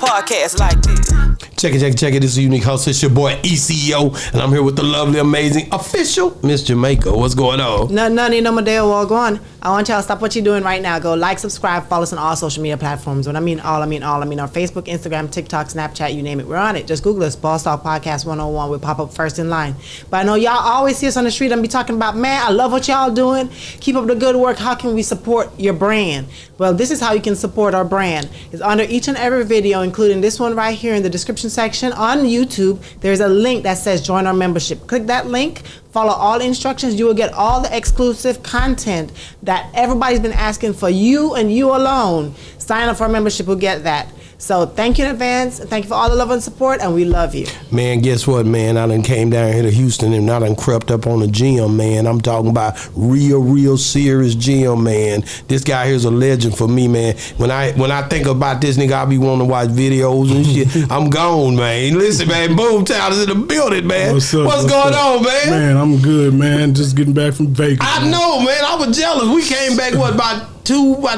podcast like this. Check it. This is a unique host. It's your boy ECO, and I'm here with the lovely, amazing, official Miss Jamaica. What's going on? None, no Madeo, all going. I want y'all to stop what you're doing right now. Go like, subscribe, follow us on all social media platforms. When I mean all, I mean our Facebook, Instagram, TikTok, Snapchat, you name it. We're on it. Just Google us, Boss Talk Podcast 101. We'll pop up first in line. But I know y'all always see us on the street and be talking about, man, I love what y'all doing. Keep up the good work. How can we support your brand? Well, this is how you can support our brand. It's under each and every video, including this one right here in the description section on YouTube. There's a link that says join our membership. Click that link, follow all the instructions. You will get all the exclusive content that everybody's been asking for, you and you alone. Sign up for our membership, we'll get that. So thank you in advance. Thank you for all the love and support, and we love you. Man, guess what, man? I done came down here to Houston and I done crept up on the gym, man. I'm talking about real serious gym, man. This guy here's a legend for me, man. When I think about this nigga, I be wanting to watch videos and shit. I'm gone, man. Listen, man, Boomtown is in the building, man. What's going on, man? Man, I'm good, man. Just getting back from Vegas. I know, man. I was jealous. We came back, about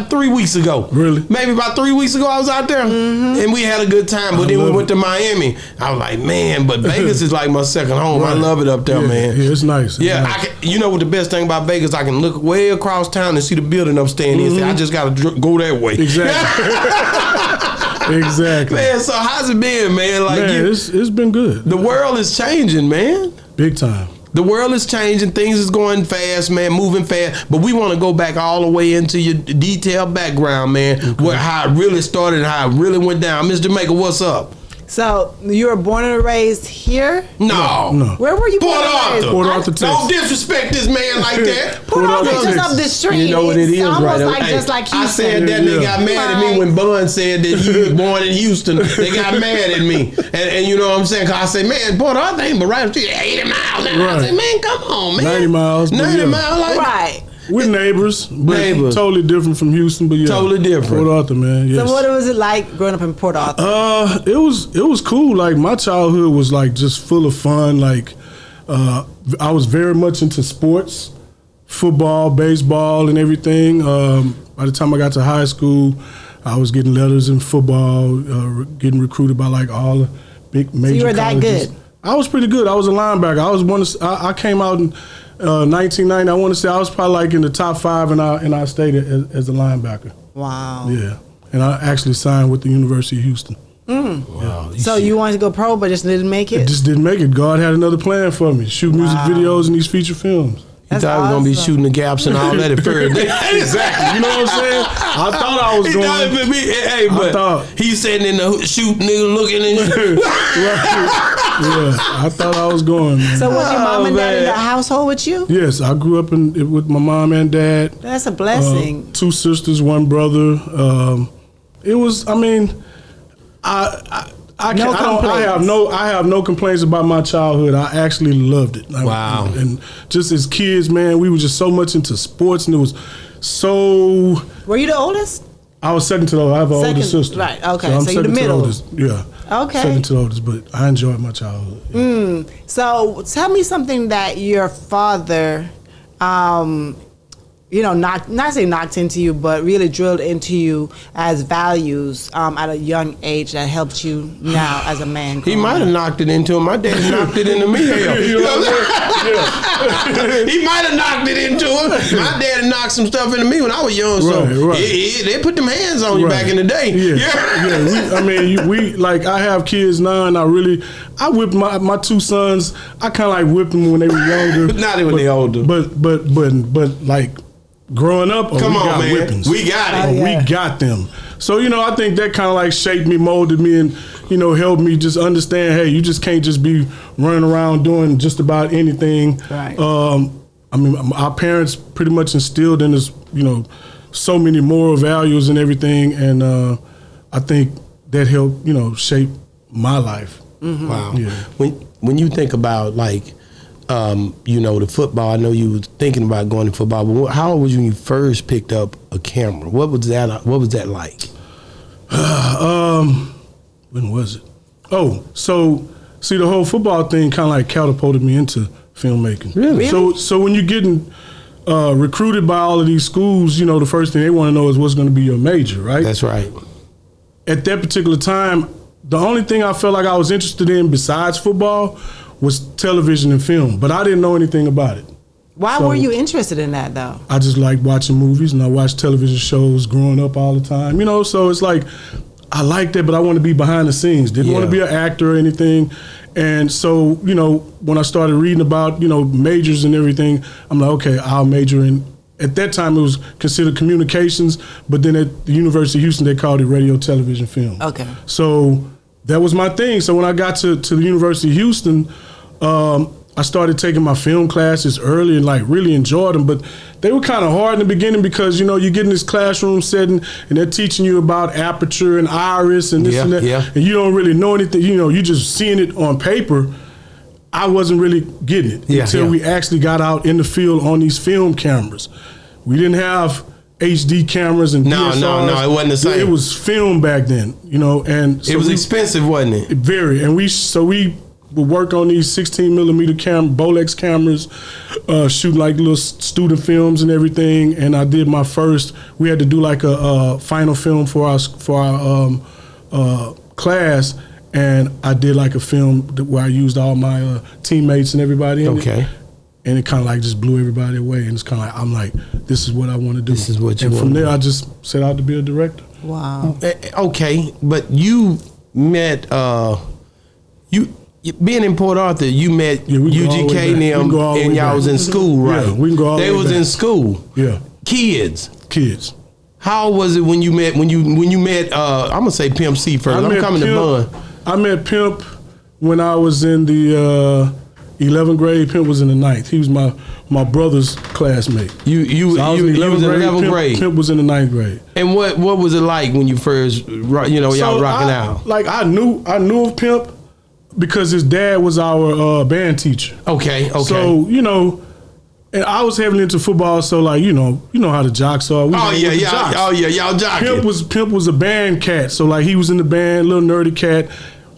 3 weeks ago. Really? Maybe about 3 weeks ago I was out there. And we had a good time. But then we went to Miami. I was like, man, but Vegas is like my second home. Right. I love it up there, man. Yeah, it's nice. Nice. You know what the best thing about Vegas? I can look way across town and see the building I'm staying in. I just got to go that way. Exactly. Exactly. Man, so how's it been, man? Like, man, it's been good. The world is changing, man. Big time. The world is changing. Things is going fast, man, moving fast. But we want to go back all the way into your detailed background, man, how it really started and how it really went down. Miss Jamaica, what's up? So you were born and raised here? No. Where were you born and raised? Port Arthur, Texas. Don't disrespect this man like that. Port Arthur is just up the street. You know what it is, right? Almost just like Houston. I said that they got mad at me when Bun said that he was born in Houston. They got mad at me. And you know what I'm saying? Because I said, man, Port Arthur ain't but right up to 80 miles. And I said, man, come on, man. 90 miles. 90 miles. Like, right. We're neighbors, but totally different from Houston, but yeah. Totally different. Port Arthur, man, yes. So what was it like growing up in Port Arthur? It was cool. Like, my childhood was like just full of fun. Like, I was very much into sports, football, baseball, and everything. By the time I got to high school, I was getting letters in football, getting recruited by like all the big major colleges. So you were that good? I was pretty good. I was a linebacker. I came out in 1990. I want to say I was probably like in the top 5 in our state as a linebacker. Wow. Yeah, and I actually signed with the University of Houston. Wow. So you wanted to go pro, but just didn't make it? Just didn't make it. God had another plan for me. Shoot music videos and these feature films. He thought I was going to be shooting the gaps and all that at first. Exactly. You know what I'm saying? I thought I was going. Hey, but he's sitting in the shoot, nigga, looking and Yeah, I thought I was going, man. So was your mom and dad in the household with you? Yes, I grew up with my mom and dad. That's a blessing. 2 sisters, 1 brother. It was, I mean, I have no complaints about my childhood. I actually loved it. Wow. And just as kids, man, we were just so much into sports, and it was so. Were you the oldest? I was second to the oldest. I have an older sister. Right, okay. So you're the middle. Yeah. Okay. Second to the oldest, but I enjoyed my childhood. Yeah. So tell me something that your father, not say knocked into you, but really drilled into you as values at a young age that helped you now as a man. He might have knocked it into him. My dad knocked it into me. You know what I'm saying? He might have knocked it into him. My dad knocked some stuff into me when I was young. So they put them hands on you back in the day. I have kids now, and I whipped my 2 sons. I kind of like whipped them when they were younger. Not when they older. But like. Growing up, come on, got man. Whippings. We got it. We got them. So, I think that kind of like shaped me, molded me, and, helped me just understand, hey, you just can't just be running around doing just about anything. Right. Our parents pretty much instilled in us, so many moral values and everything, and I think that helped, shape my life. Mm-hmm. Wow. Yeah. When you think about, like, the football, I know you were thinking about going to football, but how old was you when you first picked up a camera? What was that like? When was it? Oh, so see, the whole football thing kind of like catapulted me into filmmaking. Really? So when you're getting recruited by all of these schools, the first thing they want to know is what's going to be your major, right? That's right. At that particular time, the only thing I felt like I was interested in besides football was television and film, but I didn't know anything about it. Why were you interested in that though? I just like watching movies, and I watched television shows growing up all the time. So it's like I liked it, but I wanted to be behind the scenes. Didn't want to be an actor or anything. And so, when I started reading about, majors and everything, I'm like, okay, I'll major in. At that time, it was considered communications, but then at the University of Houston, they called it radio, television, film. Okay. So that was my thing. So when I got to the University of Houston, I started taking my film classes early and really enjoyed them, but they were kind of hard in the beginning because, you get in this classroom setting and they're teaching you about aperture and iris and this and that, and you don't really know anything, you're just seeing it on paper. I wasn't really getting it until we actually got out in the field on these film cameras. We didn't have HD cameras and DSLRs. No, it wasn't the same. It was film back then, and so it was expensive, wasn't it? Very, and we would work on these 16 millimeter Bolex cameras, shooting little student films and everything. And I did my first. We had to do a final film for our class, and I did a film where I used all my teammates and everybody in it. And it kind of just blew everybody away. And it's kind of I'm like, this is what I want to do. This is what you want. And from there, I just set out to be a director. Wow. Okay, but you met being in Port Arthur, you met UGK and them, and y'all was in school, right? Yeah, we can go all the way back. They was in school. Yeah. Kids. How was it when you met? I'm gonna say Pimp C first. I'm coming to Bun. I met Pimp when I was in the 11th grade. Pimp was in the 9th. He was my brother's classmate. You was in 11th grade. Pimp was in the 9th grade. And what was it like when you first y'all rocking out? I knew of Pimp because his dad was our band teacher. Okay. So, and I was heavily into football, so you know how the jocks are. Y'all jocking. Pimp was a band cat, so he was in the band, little nerdy cat,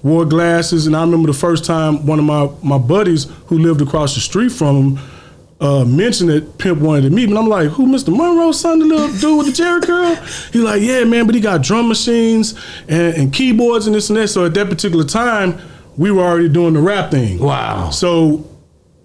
wore glasses, and I remember the first time one of my buddies who lived across the street from him mentioned that Pimp wanted to meet me, and I'm like, who, Mr. Monroe's son, the little dude with the Jerry curl? He's like, yeah, man, but he got drum machines and keyboards and this and that. So at that particular time, we were already doing the rap thing. Wow. So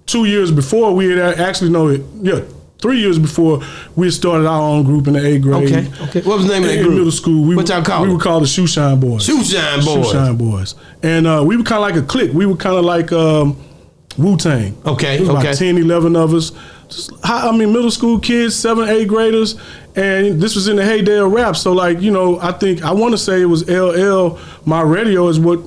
2 years before, we had 3 years before, we had started our own group in the 8th grade. Okay. What was the name of that group? In middle school. What y'all call it? We were called the Shoe Shine Boys. Shoe Shine Boys. And we were kind of like a clique. We were kind of like Wu-Tang. Okay. It was about 10, 11 of us. Middle school kids, 7th, 8th graders. And this was in the heyday of rap. So I want to say it was LL, My Radio is what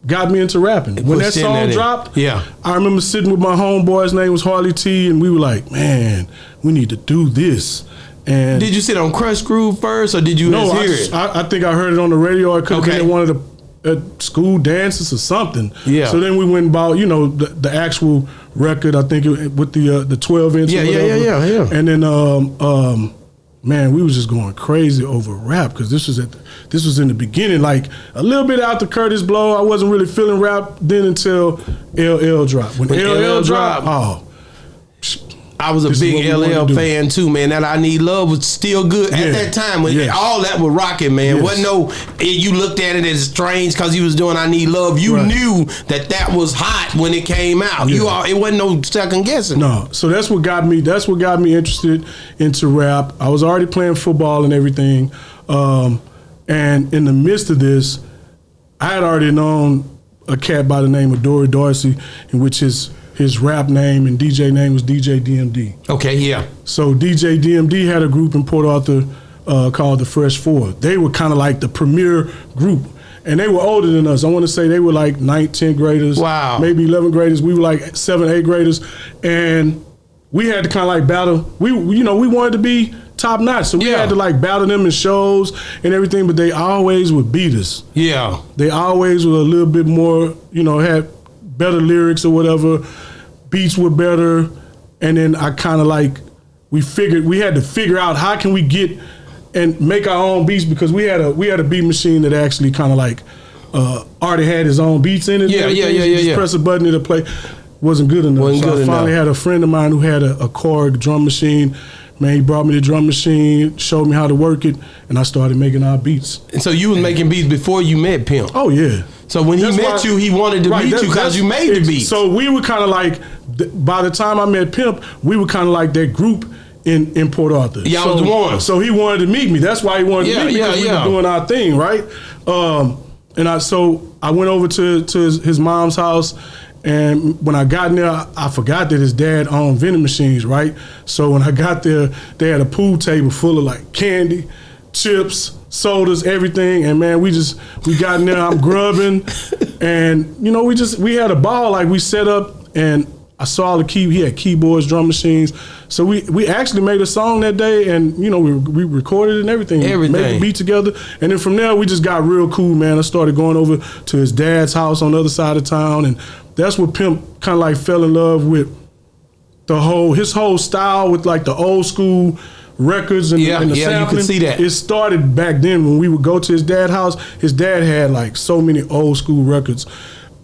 got me into rapping. When that song dropped, I remember sitting with my homeboy, his name was Harley T, and we were like, man, we need to do this. And did you sit on Crush Groove first, or did you hear it? I think I heard it on the radio. I could have been at one of the school dances or something. Yeah. So then we went and bought, the actual record, I think with the 12 inch. Yeah. And then man, we was just going crazy over rap because this was in the beginning, a little bit after Curtis Blow. I wasn't really feeling rap then until LL dropped. When LL dropped, I was a big LL fan too, man. That I Need Love was still good at that time. When all that was rocking, man. Wasn't you looked at it as strange because he was doing I Need Love. You knew that was hot when it came out. It wasn't no second guessing. No, so that's what got me interested into rap. I was already playing football and everything, and in the midst of this, I had already known a cat by the name of Dory Dorsey, in which his rap name and DJ name was DJ DMD. Okay, yeah. So DJ DMD had a group in Port Arthur called the Fresh Four. They were kind of like the premier group. And they were older than us. I want to say they were 9th, 10th graders. Wow. Maybe 11th graders. We were 7th, 8th graders. And we had to kind of battle. We wanted to be top notch. So we had to battle them in shows and everything, but they always would beat us. Yeah. They always were a little bit more, had better lyrics or whatever. Beats were better, and then I kind of we had to figure out how can we get and make our own beats because we had a beat machine that actually kind of already had his own beats in it. Yeah. Press a button, it'll play. Wasn't good enough. I finally had a friend of mine who had a Korg drum machine, man, he brought me the drum machine, showed me how to work it, and I started making our beats. And so you was making beats before you met Pimp. Oh yeah. So when he met you, he wanted to meet you because you made the beats. So we were kind of like, by the time I met Pimp, we were kind of like that group in Port Arthur. Y'all was the ones. So he wanted to meet me. That's why he wanted to meet me, because we were doing our thing, right? So I went over to his mom's house, and when I got in there, I forgot that his dad owned vending machines, right? So when I got there, they had a pool table full of like candy, chips, sodas, everything, and man, we got in there. I'm grubbing, and we had a ball. Like we set up, and I saw he had keyboards, drum machines. So we actually made a song that day, and we recorded it and everything. Made the beat together, and then from there we just got real cool, man. I started going over to his dad's house on the other side of town, and that's what Pimp kind of like fell in love with his whole style with like the old school records and the sampling. You can see that. It started back then when we would go to his dad's house. His dad had like so many old school records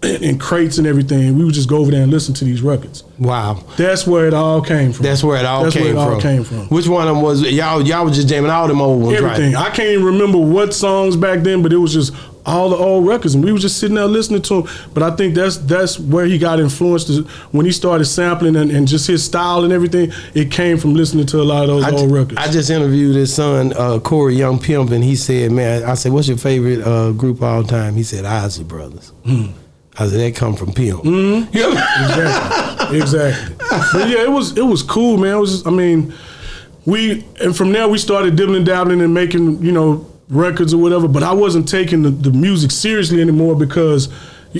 and crates and everything. We would just go over there and listen to these records. Wow. That's where it all came from. That's where it all came from. Which one of them was y'all was just jamming all them old ones, everything. Right? I can't even remember what songs back then, but it was just all the old records, and we were just sitting there listening to him. But I think that's where he got influenced, when he started sampling and just his style and everything. It came from listening to a lot of those old records. I just interviewed his son, Corey Young Pimp, and he said, man, I said, what's your favorite group of all time? He said, Isley Brothers. I said, that come from Pimp. Mm-hmm. Exactly. But yeah, it was cool, man. It was just, and from there we started dibbling dabbling and making, records or whatever, but I wasn't taking the music seriously anymore because,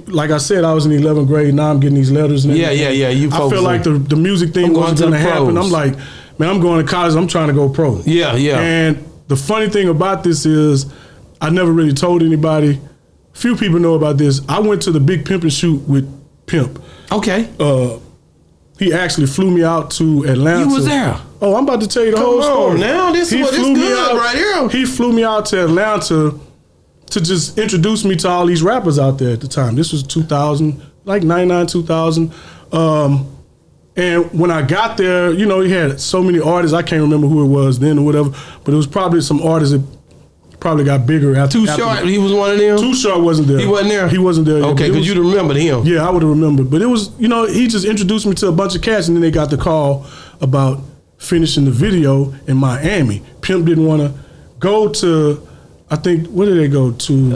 like I said, I was in the 11th grade. Now I'm getting these letters. And everything. Yeah. I feel like the music thing wasn't going to happen. I'm like, man, I'm going to college. I'm trying to go pro. Yeah. And the funny thing about this is, I never really told anybody. Few people know about this. I went to the big Pimp and Shoot with Pimp. Okay. He actually flew me out to Atlanta. You was there. Oh, I'm about to tell you the whole story. Now this is good right here. He flew me out to Atlanta to just introduce me to all these rappers out there at the time. This was 2000, like 99, 2000. And when I got there, he had so many artists. I can't remember who it was then or whatever, but it was probably some artists that probably got bigger after. Too Short, he was one of them? Too Short wasn't there. He wasn't there? He wasn't there. Okay, because you'd remembered him. Yeah, I would have remembered. But it was, he just introduced me to a bunch of cats, and then they got the call about finishing the video in Miami. Pimp didn't want to go to, I think, where did they go to?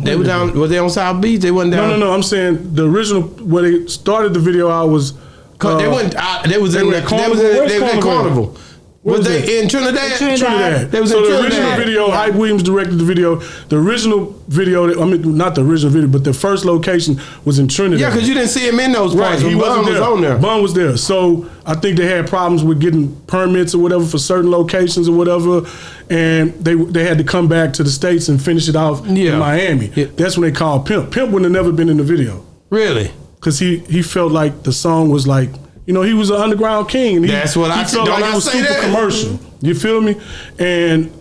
They were down, were they on South Beach? They wasn't down? No, I'm saying the original, where they started the video out was... they was in Carnival. Was they in Trinidad? Trinidad. They was so in the Trinidad. original video, Hype Williams directed the video. The original video, not the original video, but the first location was in Trinidad. Yeah, because you didn't see him in those parts. Right, he wasn't there. Was on there. Bun was there. So I think they had problems with getting permits or whatever for certain locations or whatever, and they had to come back to the States and finish it off in Miami. Yeah. That's when they called Pimp. Pimp wouldn't have never been in the video. Really? Because he felt like the song was like, he was an underground king. And that's what I felt like it was super commercial. You feel me? And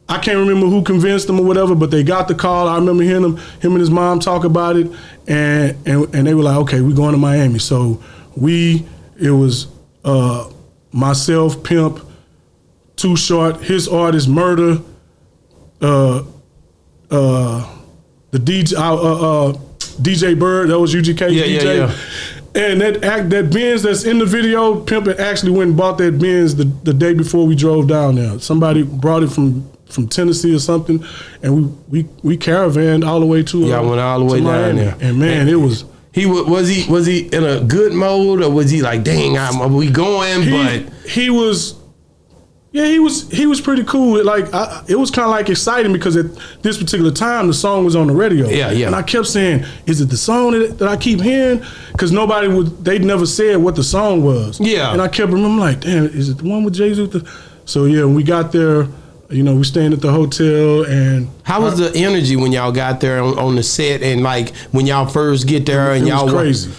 I can't remember who convinced them or whatever, but they got the call. I remember hearing him and his mom talk about it, and they were like, okay, we're going to Miami. So it was myself, Pimp, Too Short, his artist, Murder, the DJ Bird, that was UGK's DJ. Yeah. And that Benz that's in the video, Pimp actually went and bought that Benz the day before we drove down there. Somebody brought it from Tennessee or something, and we caravanned all the way to went all the way down Miami. there. And man, it was. Was he in a good mode, or was he like, dang, we going? But he was. Yeah, he was pretty cool. Like it was kind of like exciting because at this particular time the song was on the radio. Yeah. And I kept saying, "Is it the song that I keep hearing?" Because they'd never said what the song was. Yeah. And I kept remembering, like, damn, is it the one with Jay-Z? So yeah, when we got there, we staying at the hotel. And how was the energy when y'all got there on the set, and like when y'all first get there and y'all was crazy.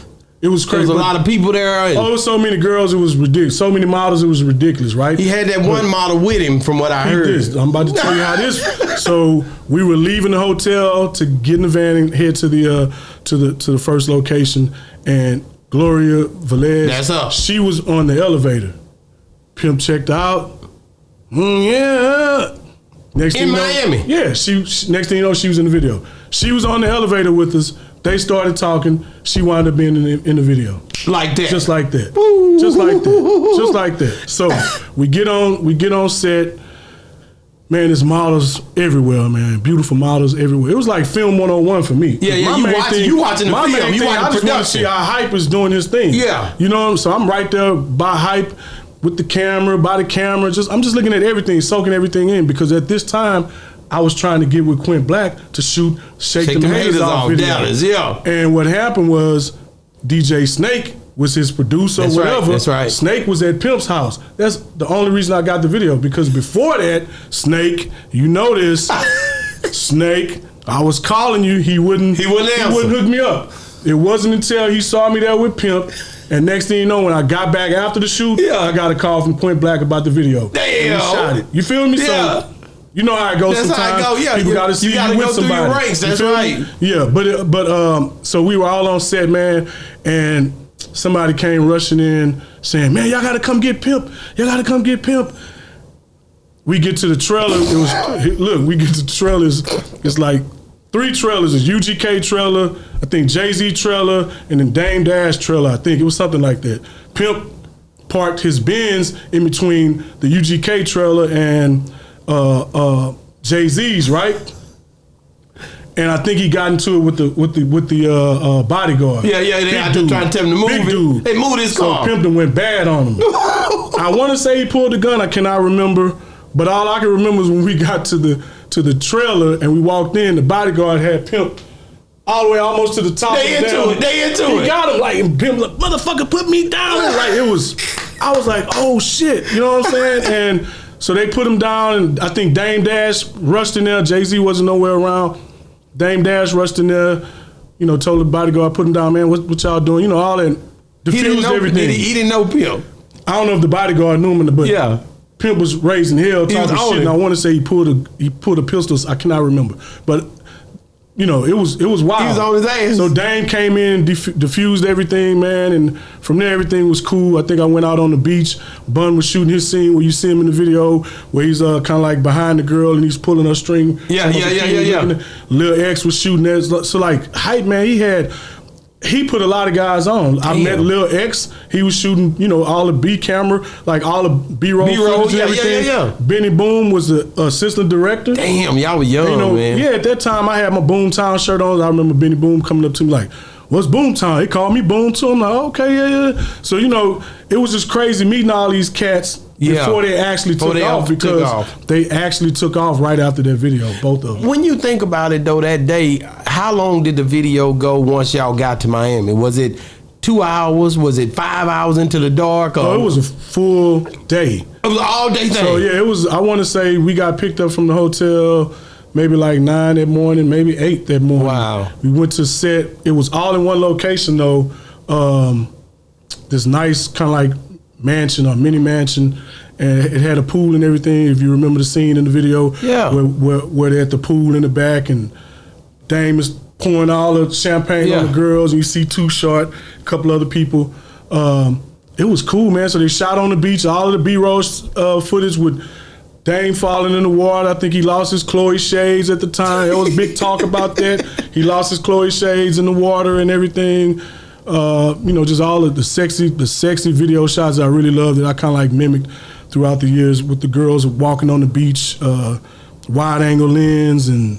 It was crazy. There was a lot of people there. There was so many girls, it was ridiculous. So many models, it was ridiculous, right? He had that one model with him, from what I heard. I'm about to tell you how this. So we were leaving the hotel to get in the van and head to the first location, and Gloria Velez, that's up. She was on the elevator. Pimp checked out. Yeah. Next thing In you know, Miami? Yeah. She next thing you know, she was in the video. She was on the elevator with us. They started talking. She wound up being in the video. Like that. Just like that. Just like that. Just like that. So we get on set. Man, there's models everywhere, man. Beautiful models everywhere. It was like film 101 for me. Yeah, you watching the my film. Main You thing, watching I just want to see production. how Hype is doing his thing. Yeah. You know, so I'm right there by Hype with the camera, by the camera. I'm just looking at everything, soaking everything in, because at this time, I was trying to get with Quint Black to shoot Shake Them Haters Off video. Dallas, yeah. And what happened was DJ Snake was his producer or whatever. That's right. Snake was at Pimp's house. That's the only reason I got the video, because before that, Snake, you know this, Snake, I was calling you, he wouldn't answer. He wouldn't hook me up. It wasn't until he saw me there with Pimp, and next thing you know, when I got back after the shoot, I got a call from Quint Black about the video. Damn. And he shot it. You feel me? Yeah. So, you know how it goes That's sometimes. how it go. Yeah, people got to see you gotta with go through somebody. your ranks. You That's feel right. me? Yeah, but so we were all on set, man, and somebody came rushing in saying, "Man, y'all got to come get Pimp. Y'all got to come get Pimp." We get to the trailer. We get to the trailers. It's like 3 trailers. It's UGK trailer, I think Jay-Z trailer, and then Dame Dash trailer. I think it was something like that. Pimp parked his Benz in between the UGK trailer and Jay-Z's, right? And I think he got into it with the bodyguard. Yeah, they out there trying to tell him to move. Big dude. They moved his car. So Pimp done went bad on him. I want to say he pulled the gun. I cannot remember, but all I can remember is when we got to the trailer and we walked in, the bodyguard had Pimp all the way almost to the top. They into it. He got him like, and Pimp like, "Motherfucker, put me down." Like I was like, "Oh shit," you know what I'm saying? And so they put him down, and I think Dame Dash rushed in there. Jay-Z wasn't nowhere around. Dame Dash rushed in there, you know, told the bodyguard, "Put him down, man. What y'all doing?" You know, all that. Diffused everything. He didn't know Pimp. I don't know if the bodyguard knew him, but Yeah. Pimp was raising hell, talking was shit. And I want to say he pulled a pistol. I cannot remember, but you know, it was wild. He was on his ass. So Dame came in, diffused everything, man, and from there everything was cool. I think I went out on the beach. Bun was shooting his scene where you see him in the video, where he's kind of like behind the girl and he's pulling her string. Yeah. Lil X was shooting that. So like Hype, man, he put a lot of guys on. I met Lil X. He was shooting, you know, all the B camera, like all the B-roll footage and everything. Yeah. Benny Boom was the assistant director. Damn, y'all were young, You know, man. yeah, at that time I had my Boomtown shirt on. I remember Benny Boom coming up to me like, "What's Boomtown?" He called me Boom too. I'm like, "Okay, yeah." So, you know, it was just crazy meeting all these cats before they actually took off, because they actually took off right after that video, both of them. When you think about it, though, that day, how long did the video go once y'all got to Miami? Was it 2 hours? Was it 5 hours into the dark? Or? It was a full day. It was an all-day thing. So, yeah, it was, I want to say we got picked up from the hotel maybe like 9 that morning, maybe 8 that morning. Wow. We went to set. It was all in one location, though. This nice kind of like mansion or mini mansion, and it had a pool and everything. If you remember the scene in the video, where they're at the pool in the back, and Dame is pouring all the champagne on the girls, and you see Too Short, a couple other people. It was cool, man. So they shot on the beach. All of the B-roll footage with Dame falling in the water. I think he lost his Chloe shades at the time. There was big talk about that. He lost his Chloe shades in the water and everything. You know, just all of the sexy video shots that I really loved, that I kind of like mimicked throughout the years with the girls walking on the beach, wide angle lens and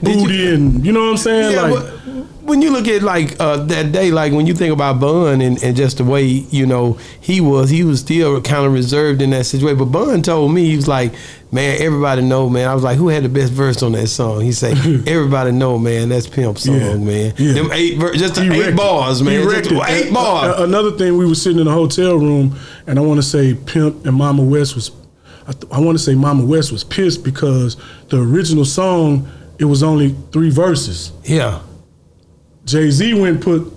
booty, and you know what I'm saying? Yeah, like, when you look at like that day, like when you think about Bun and just the way, you know, he was still kind of reserved in that situation. But Bun told me, he was like, "Man, everybody know, man." I was like, "Who had the best verse on that song?" He said, "Everybody know, man. That's Pimp song, man. Yeah. Them 8 bars, man. Just 8 bars." Another thing, we were sitting in a hotel room, and I want to say Pimp and Mama West was, I want to say Mama West was pissed because the original song, it was only 3 verses. Yeah. Jay-Z went and put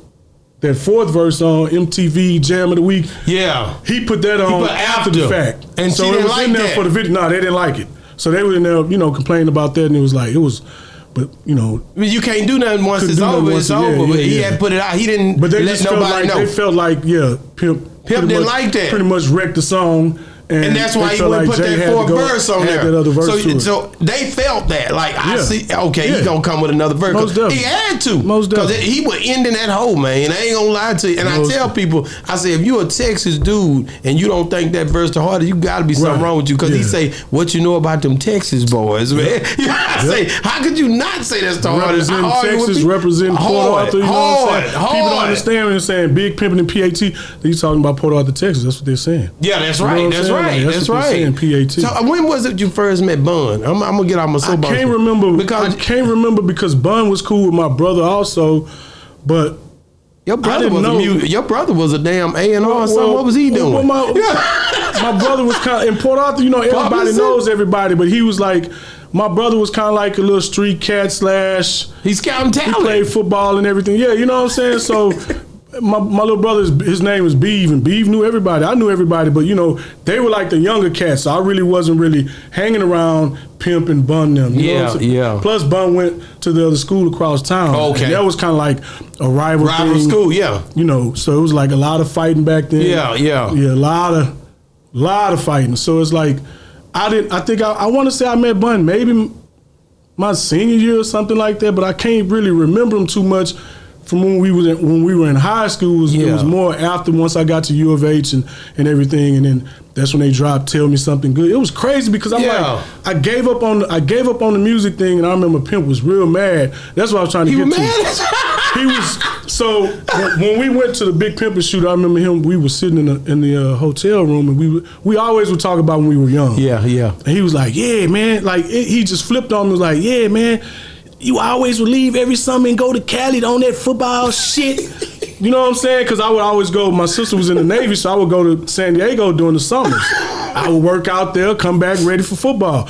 that 4th verse on MTV Jam of the Week. Yeah. He put that on after the fact. And so she it didn't was like in there that. for the video. No, they didn't like it. So they were in there, you know, complaining about that, and it was, but you know. I mean, you can't do nothing once it's over. It's over. But he had put it out. He didn't but they let just nobody felt like, know. They felt like, Pimp didn't like that. Pretty much wrecked the song, And that's why he wouldn't put that fourth verse on there. That other verse so they felt that. Like, I see, okay, he's going to come with another verse. Most definitely. He had to. Most Because definitely. he would end in that hole, man. I ain't going to lie to you. And I tell people, I say, if you a Texas dude and you don't think that verse the hardest, you got to be something wrong with you. Because he say, what you know about them Texas boys, man? I say, how could you not say that's the hardest? Representing Texas, representing Port Arthur, you know what I'm saying? People don't understand when they're saying Big Pimpin' and PAT. They're talking about Port Arthur, Texas. That's what they're saying. Yeah, that's right. You know That's right. Like, that's what right. Saying, PAT. So when was it you first met Bun? I'm gonna get out my soapbox. I can't remember because Bun was cool with my brother also, but your brother was a damn A&R or something. What was he doing? My brother was kind of, in Port Arthur, you know, everybody knows everybody, but he was like, my brother was kind of like a little street cat / he's scouting talent. He played football and everything. Yeah, you know what I'm saying? So my little brother, his name was Beeve, and Beeve knew everybody. I knew everybody, but you know, they were like the younger cats. So I really wasn't really hanging around Pimp and Bun them. You know what I'm saying? Plus Bun went to the other school across town. Okay. And that was kind of like a rival thing. School, yeah. You know, so it was like a lot of fighting back then. Yeah. Yeah, a lot of fighting. So it's like, I want to say I met Bun maybe my senior year or something like that, but I can't really remember him too much from when we were in high school. It was more after once I got to U of H and everything, and then that's when they dropped "Tell Me Something Good." It was crazy because I'm like, I gave up on the music thing, and I remember Pimp was real mad. That's what I was trying to get to. He was so when we went to the Big Pimpin' shoot. I remember him. We were sitting in the hotel room, and we always would talk about when we were young. Yeah. And he was like, "Yeah, man." Like he just flipped on me. Was like, "Yeah, man. You always would leave every summer and go to Cali on that football shit." You know what I'm saying? Because I would always go. My sister was in the Navy, so I would go to San Diego during the summers. I would work out there, come back ready for football.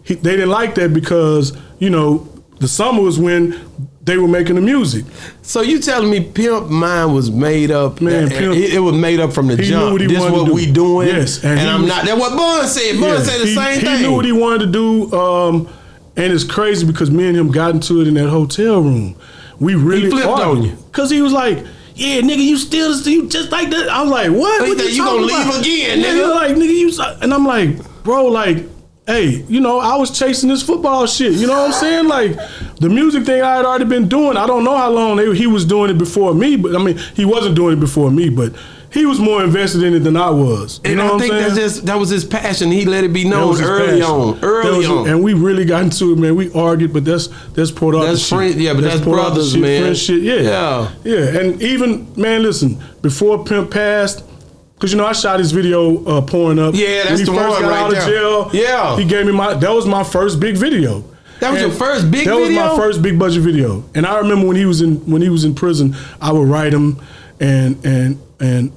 They didn't like that because, you know, the summer was when they were making the music. So you telling me Pimp mind was made up? Man, Pimp, it was made up from the jump. This is what we doing. Yes, and I'm not. That's what Bun said. Bun said the same thing. He knew what he wanted to do. And it's crazy because me and him got into it in that hotel room. We really flipped on you because he was like, "Yeah, nigga, you just like that." I was like, "What? What you gonna leave again, nigga?" Like, nigga, you. And I'm like, bro, like, hey, you know, I was chasing this football shit. You know what I'm saying? Like, the music thing I had already been doing. I don't know how long he was doing it before me, but I mean, he wasn't doing it before me, but he was more invested in it than I was. You know I what think I'm saying? that was his passion. He let it be known early on. And we really got into it, man. We argued, but that's Port Arthur shit. Friend, yeah, but that's brothers, shit, man. Friend shit, yeah. And even, man, listen, before Pimp passed, because, you know, I shot his video pouring up. Yeah, that's the one right there. When he first got out of jail, he gave me that was my first big video. That was your first big video? That was my first big budget video. And I remember when he was in prison, I would write him and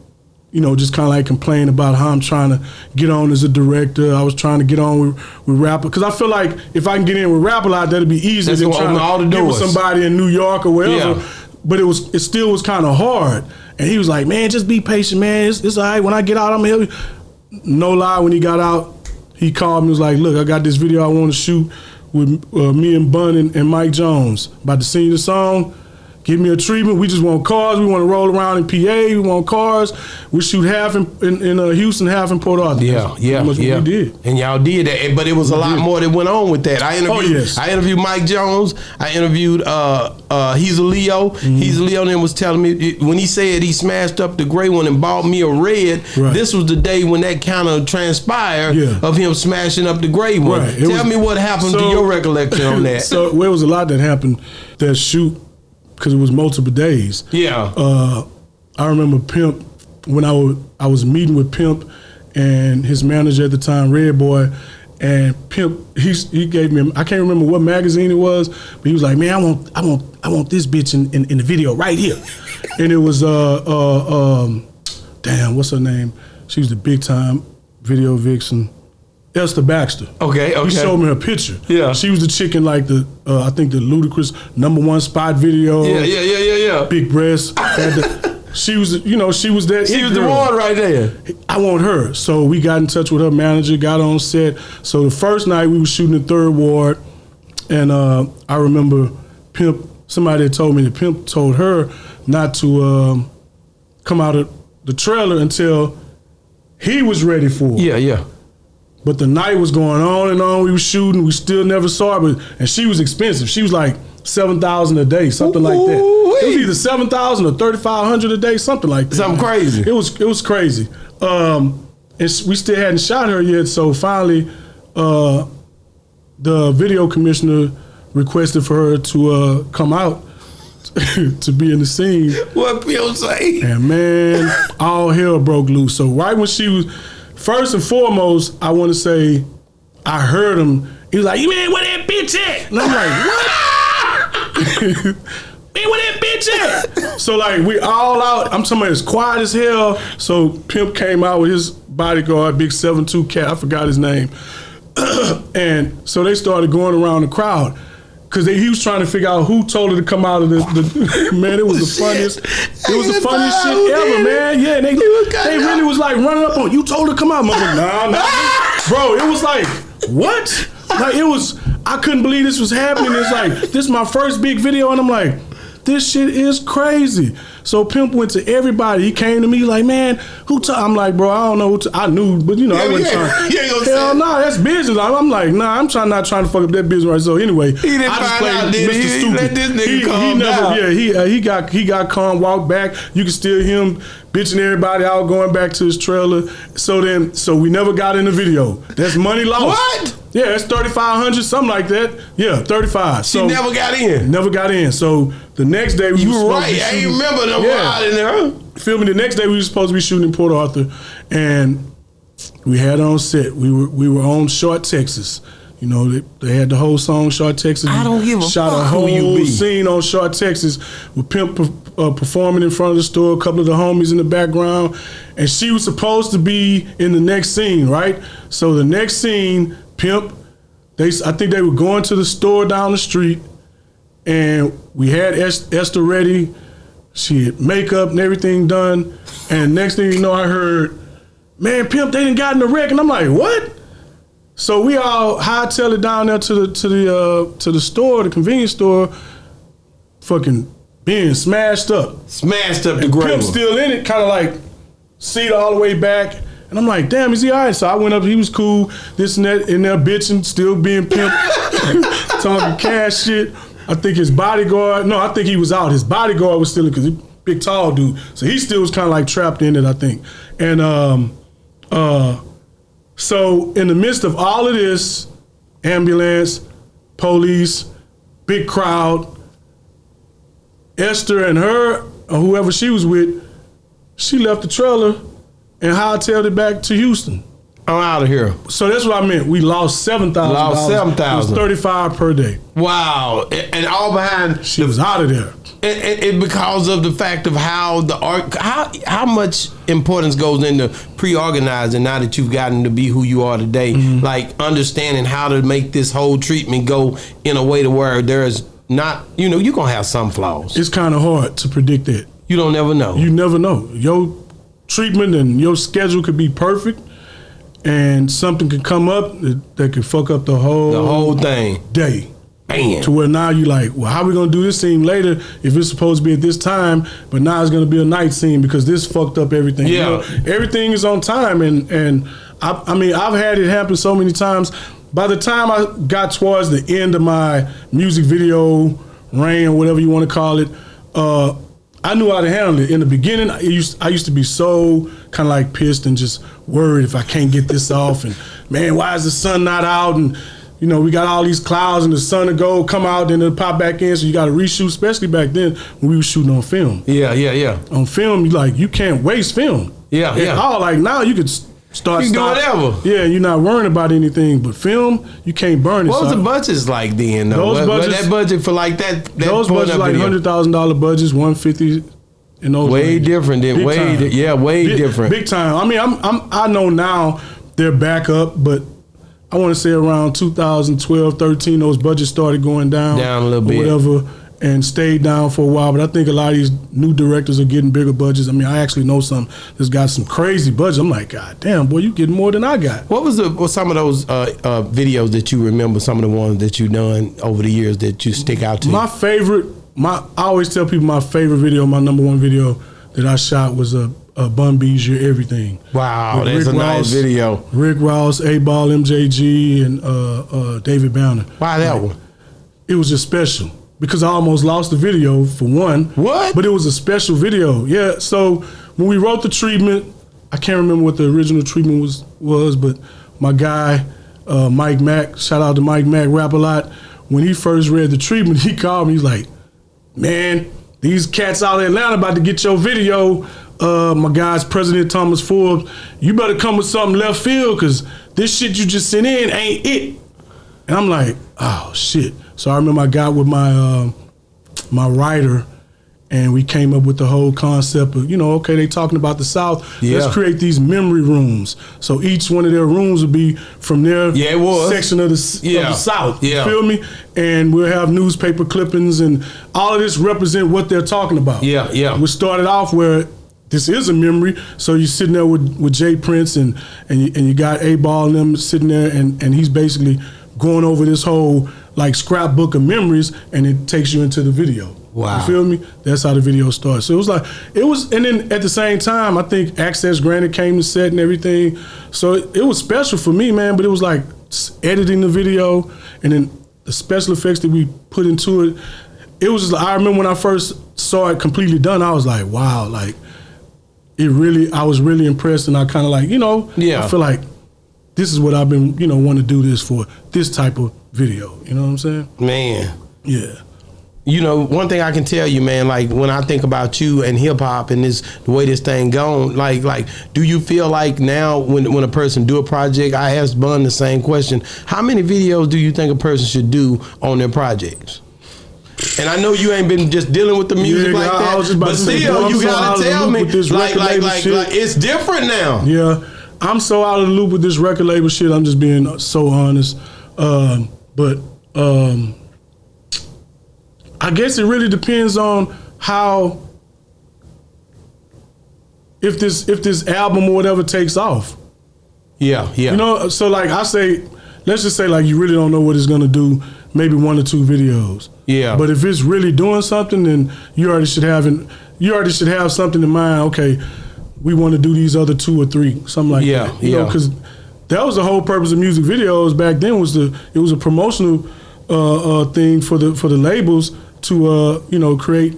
you know, just kind of like complain about how I'm trying to get on as a director. I was trying to get on with rapper because I feel like if I can get in with rap a lot, that'd be easier than trying to get with somebody in New York or wherever. Yeah. But it still was kind of hard. And he was like, "Man, just be patient, man. It's all right. When I get out, I'm gonna help you." No lie, when he got out, he called me. Was like, "Look, I got this video I want to shoot with me and Bun and Mike Jones about to sing the song. Give me a treatment. We just want cars. We want to roll around in PA. We want cars. We shoot half in Houston, half in Port Arthur." Yeah. What we did. And y'all did that. But it was a lot more that went on with that. I interviewed Mike Jones. I interviewed He's a Leo. He's a Leo and was telling me when he said he smashed up the gray one and bought me a red, this was the day when that kind of transpired of him smashing up the gray one. Right. Tell me what happened to your recollection on that. So there was a lot that happened that shoot. Because it was multiple days. Yeah. I remember Pimp, when I was meeting with Pimp and his manager at the time, Red Boy, and Pimp, he gave me, I can't remember what magazine it was, but he was like, "Man, I want this bitch in the video right here." And it was damn, what's her name? She was the big time video vixen. Esther Baxter. Okay. He showed me her picture. Yeah. She was the chick in like the, I think the Ludacris #1 spot video. Yeah. Big breasts. She was, you know, she was that. She was the one right there. I want her. So we got in touch with her manager, got on set. So the first night we were shooting in 3rd Ward, and I remember Pimp, somebody had told me that Pimp told her not to come out of the trailer until he was ready for it. Yeah. But the night was going on and on. We were shooting. We still never saw it. And she was expensive. She was like $7,000 a day, something like that. It was either $7,000 or $3,500 a day, something like that. Something crazy. It was crazy. And we still hadn't shot her yet. So finally, the video commissioner requested for her to come out to be in the scene. What Pimp say? And man, all hell broke loose. So right when she was, first and foremost, I want to say, I heard him. He was like, "Man, where that bitch at?" And I'm like, "What?" "Man, where that bitch at?" So like we all out. I'm talking about it's quiet as hell. So Pimp came out with his bodyguard, big 7'2" cat. I forgot his name. And so they started going around the crowd. Cause he was trying to figure out who told her to come out of the man. It was the funniest. It was the funniest shit ever, man. Yeah, they really was like running up on you. Told her to come out. I'm like, nah, bro. It was like what? Like it was. I couldn't believe this was happening. It's like this is my first big video, and I'm like, this shit is crazy. So Pimp went to everybody. He came to me like, man, who? I'm like, bro, I don't know. I knew, but you know, I wasn't trying. Hell no, that's business. I'm like, nah, I'm not trying to fuck up that business right. So anyway, he didn't I just find played out, did Mr. he? Stupid. Let this nigga calm he never, down. yeah, he got calm, walked back. You can still hear him bitching everybody out, going back to his trailer. So we never got in the video. That's money lost. What? Yeah, it's $3,500, something like that. Yeah, 35. She never got in. Never got in. So the next day we You were right. I ain't remember them wild in there. Filming the next day we were supposed to be shooting in Port Arthur, and we had on set. We were on Short Texas. You know, they had the whole song Short Texas. I don't give a Shot fuck a who you whole be. scene on Short Texas with Pimp performing in front of the store, a couple of the homies in the background, and she was supposed to be in the next scene, right? So the next scene, Pimp, I think they were going to the store down the street, and we had Esther ready. She had makeup and everything done, and next thing you know, I heard, "Man, Pimp, they done got in the wreck," and I'm like, "What?" So we all hightailed it down there to the store, the convenience store, fucking being smashed up. Smashed up the And grave. Pimp still in it, kind of like seat all the way back. And I'm like, damn, is he all right? So I went up, he was cool, this and that, in there bitching, still being Pimp, talking cash shit. I think his bodyguard, no, I think he was out. His bodyguard was still in, because he's a big, tall dude. So he still was kind of like trapped in it, I think. And so in the midst of all of this, ambulance, police, big crowd, Esther and her, or whoever she was with, she left the trailer and hightailed it back to Houston. I'm out of here. So that's what I meant. We lost $7,000. Lost $7,000. It was $35 per day. Wow. And all behind She was out of there. and because of the fact of how how much importance goes into pre-organizing now that you've gotten to be who you are today. Mm-hmm. Like understanding how to make this whole treatment go in a way to where there's not, you know, you're gonna have some flaws. It's kind of hard to predict that. You don't never know. You never know. Your treatment and your schedule could be perfect, and something could come up that could fuck up the whole thing. day. Man. To where now you like, well, how we gonna do this scene later if it's supposed to be at this time, but now it's gonna be a night scene because this fucked up everything. Yeah. You know, everything is on time, and I mean, I've had it happen so many times. By the time I got towards the end of my music video reign, or whatever you want to call it, I knew how to handle it. In the beginning, I used to be so kind of like pissed and just worried if I can't get this off, and man, why is the sun not out? And you know, we got all these clouds and the sun to go, come out, then it'll pop back in, so you got to reshoot, especially back then when we were shooting on film. Yeah. On film, you can't waste film. Yeah. All like now you could start. You can do whatever. Yeah, you're not worrying about anything, but film, you can't burn it. What was so the budgets like then though? Those What budgets- that budget for like that those budgets like $100,000 budgets, $150,000 in those way ranges. different than Big time. different. Big time. I mean, I know now they're back up, but I want to say around 2012, 13, those budgets started going down a little or bit, whatever, and stayed down for a while. But I think a lot of these new directors are getting bigger budgets. I mean, I actually know some that's got some crazy budgets. I'm like, God damn, boy, you getting more than I got. What was some of those videos that you remember? Some of the ones that you done over the years that you stick out to? My favorite, I always tell people my favorite video, my number one video that I shot was a Bun B's Your Everything. Wow, With that's Rick a nice Ross, video. Rick Ross, A-Ball, MJG, and David Banner. Why that one? It was just special because I almost lost the video for one. What? But it was a special video. Yeah. So when we wrote the treatment, I can't remember what the original treatment was, but my guy Mike Mack, shout out to Mike Mack, Rap A Lot. When he first read the treatment, he called me. He's like, "Man, these cats out in Atlanta about to get your video. My guy's President Thomas Forbes. You better come with something left field because this shit you just sent in ain't it." And I'm like, "Oh shit." So I remember I got with my my writer, and we came up with the whole concept of, okay, they talking about the South. Yeah. Let's create these memory rooms. So each one of their rooms would be from their section of the South. You feel me? And we'll have newspaper clippings, and all of this represent what they're talking about. Yeah. We started off where this is a memory. So you're sitting there with Jay Prince, and you got A-Ball and them sitting there, and he's basically going over this whole like scrapbook of memories, and it takes you into the video. Wow. You feel me? That's how the video starts. So it was, and then at the same time, I think Access Granted came to set and everything. So it was special for me, man, but it was like editing the video and then the special effects that we put into it. It was just, I remember when I first saw it completely done, I was like, wow, like I was really impressed, and I kind of like, I feel like this is what I've been, want to do this for, this type of video. You know what I'm saying? Man. Yeah. One thing I can tell you, man, like when I think about you and hip hop and the way this thing gone, like, do you feel like now when a person do a project, I asked Bun the same question, how many videos do you think a person should do on their projects? And I know you ain't been just dealing with the music like that, but still, you gotta tell me, like, it's different now. Yeah, I'm so out of the loop with this record label shit. I'm just being so honest. But I guess it really depends on how, if this album or whatever takes off. Yeah. So like I say, let's just say like you really don't know what it's gonna do, maybe 1 or 2 videos. Yeah. But if it's really doing something, then you already should have something in mind. Okay, we want to do these other 2 or 3, something like that. You know, because that was the whole purpose of music videos back then. It was a promotional thing for the labels to create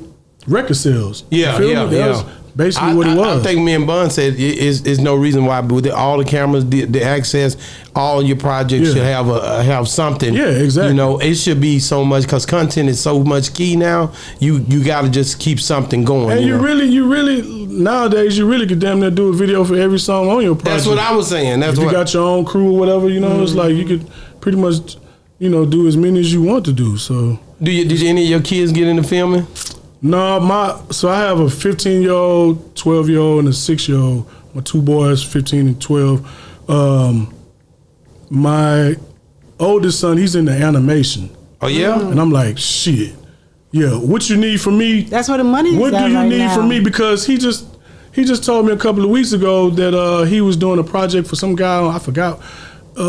record sales. Was basically what it was. I think me and Bun said is no reason why, but with all the cameras, the access, all your projects should have something. Yeah, exactly. It should be so much, because content is so much key now. You got to just keep something going. And you really nowadays you really could damn near do a video for every song on your project. That's what I was saying. If you got your own crew or whatever, it's like you could pretty much do as many as you want to do. So did any of your kids get into filming? No, so I have a 15-year-old, 12-year-old, and a 6-year-old. My 2 boys, 15 and 12. My oldest son, he's into animation. Oh yeah? And I'm like, shit. Yeah, what you need from me? That's where the money is. What do you need from me? Because he just told me a couple of weeks ago that he was doing a project for some guy. I forgot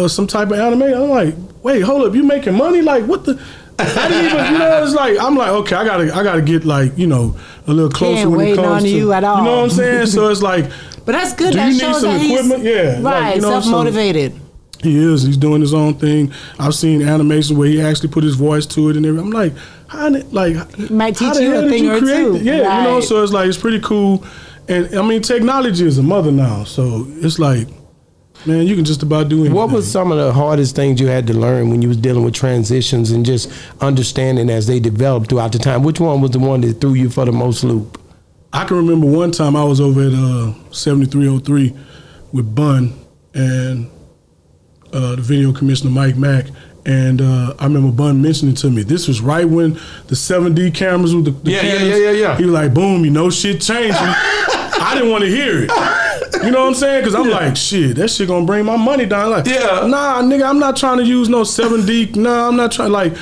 some type of anime. I'm like, wait, hold up, you making money? Like what the? I didn't even, it's like, I'm like, okay, I gotta get like, a little closer when it comes to you at all. You know what I'm saying? So it's like, but that's good. Do that you need shows some that equipment? Yeah, right. Self-motivated. So he is. He's doing his own thing. I've seen animation where he actually put his voice to it and everything. I'm like, he might teach you a thing or two. Yeah, right. So it's like it's pretty cool. And I mean, technology is a mother now, so it's like, man, you can just about do anything. What was some of the hardest things you had to learn when you was dealing with transitions and just understanding as they developed throughout the time? Which one was the one that threw you for the most loop? I can remember one time I was over at 7303 with Bun and the video commissioner Mike Mack, and I remember Bun mentioning to me, this was right when the 7D cameras with the cameras. Yeah. He was like, boom, shit changing. I didn't want to hear it. You know what I'm saying? Because I'm like, shit, that shit gonna bring my money down. Like, nah, nigga, I'm not trying to use no 7D. Nah, I'm not trying. Like,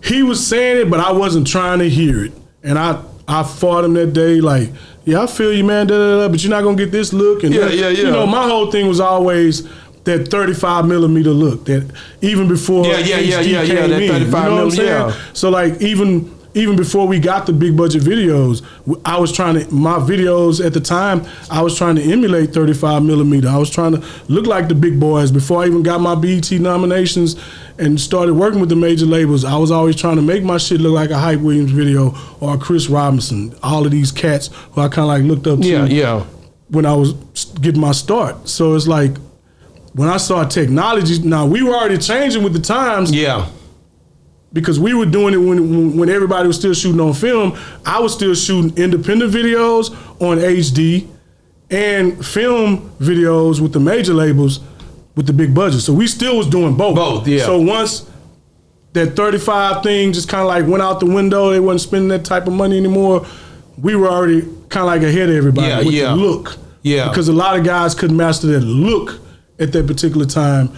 he was saying it, but I wasn't trying to hear it. And I fought him that day. Like, yeah, I feel you, man. But you're not gonna get this look. And my whole thing was always that 35 millimeter look. That even before HD came in, you know what I'm saying? So like, even even before we got the big budget videos, my videos at the time, I was trying to emulate 35 millimeter. I was trying to look like the big boys before I even got my BET nominations and started working with the major labels. I was always trying to make my shit look like a Hype Williams video or a Chris Robinson. All of these cats who I kind of like looked up to when I was getting my start. So it's like, when I saw technology, now we were already changing with the times. Yeah. Because we were doing it when everybody was still shooting on film. I was still shooting independent videos on HD and film videos with the major labels with the big budget. So we still was doing both. Both, yeah. So once that 35 thing just kind of like went out the window, they wasn't spending that type of money anymore, we were already kind of like ahead of everybody with the look. Yeah. Because a lot of guys couldn't master that look at that particular time.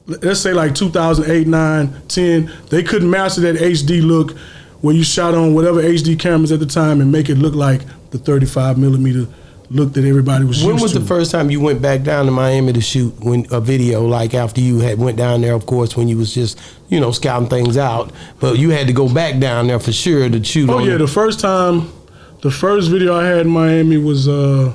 Let's say like 2008, 9, 10, they couldn't master that HD look where you shot on whatever HD cameras at the time and make it look like the 35 millimeter look that everybody was used to. When was the first time you went back down to Miami to shoot a video, like after you had went down there, of course, when you was just, scouting things out, but you had to go back down there for sure to shoot the first video I had in Miami was, I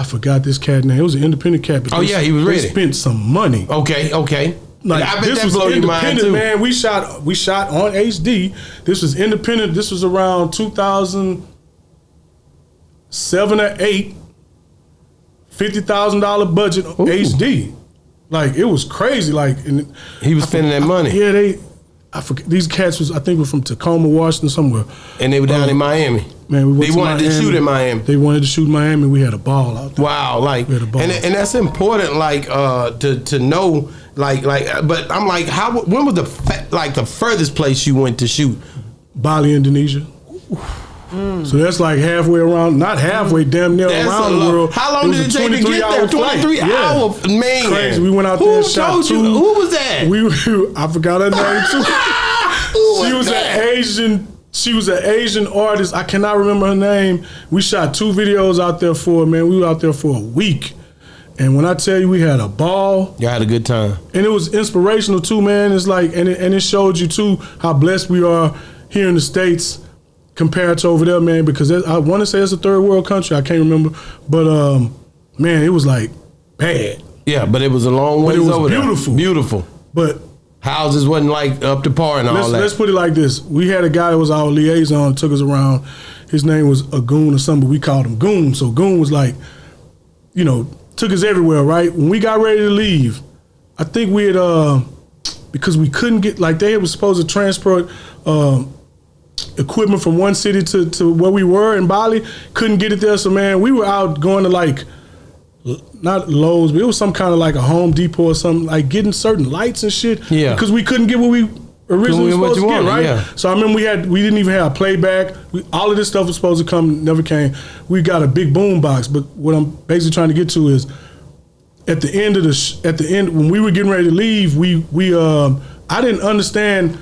forgot this cat name. It was an independent cat. But he was ready. They spent some money. Okay. Like, I bet this that was blow your mind independent, too. man. We shot on HD. This was independent. This was around 2007 or 8. $50,000 budget HD. Like, it was crazy. Like, and he was spending that money. I forget. These cats were from Tacoma, Washington, somewhere. And they were down in Miami. Man, they wanted to shoot in Miami. They wanted to shoot in Miami. We had a ball out there. Wow, like, and that's important, like, to know, like. But I'm like, when was the furthest place you went to shoot? Bali, Indonesia. So that's like halfway around, not halfway, damn near around the world. How long did it take to get there? 23 hours, man. Crazy. We went out there and shot two. Who was that? I forgot her name too. She was an Asian artist. I cannot remember her name. We shot 2 videos out there for her, man. We were out there for a week. And when I tell you we had a ball. You had a good time. And it was inspirational too, man. It's like, and it showed you too how blessed we are here in the States compared to over there, man, because I want to say it's a third world country. I can't remember. But, man, it was like bad. Yeah, but it was a long ways over there. Beautiful. But houses wasn't like up to par and all that. Let's put it like this. We had a guy that was our liaison, took us around. His name was a goon or something, but we called him Goon. So Goon was like, took us everywhere, right? When we got ready to leave, I think we had, because we couldn't get, like they were supposed to transport equipment from one city to where we were in Bali, couldn't get it there. So, man, we were out going to like, not Lowe's, but it was some kind of like a Home Depot or something, like getting certain lights and shit. Yeah. Because we couldn't get what we originally supposed to get, right? Yeah. So I remember we didn't even have playback. All of this stuff was supposed to come, never came. We got a big boom box, but what I'm basically trying to get to is at the end when we were getting ready to leave, I didn't understand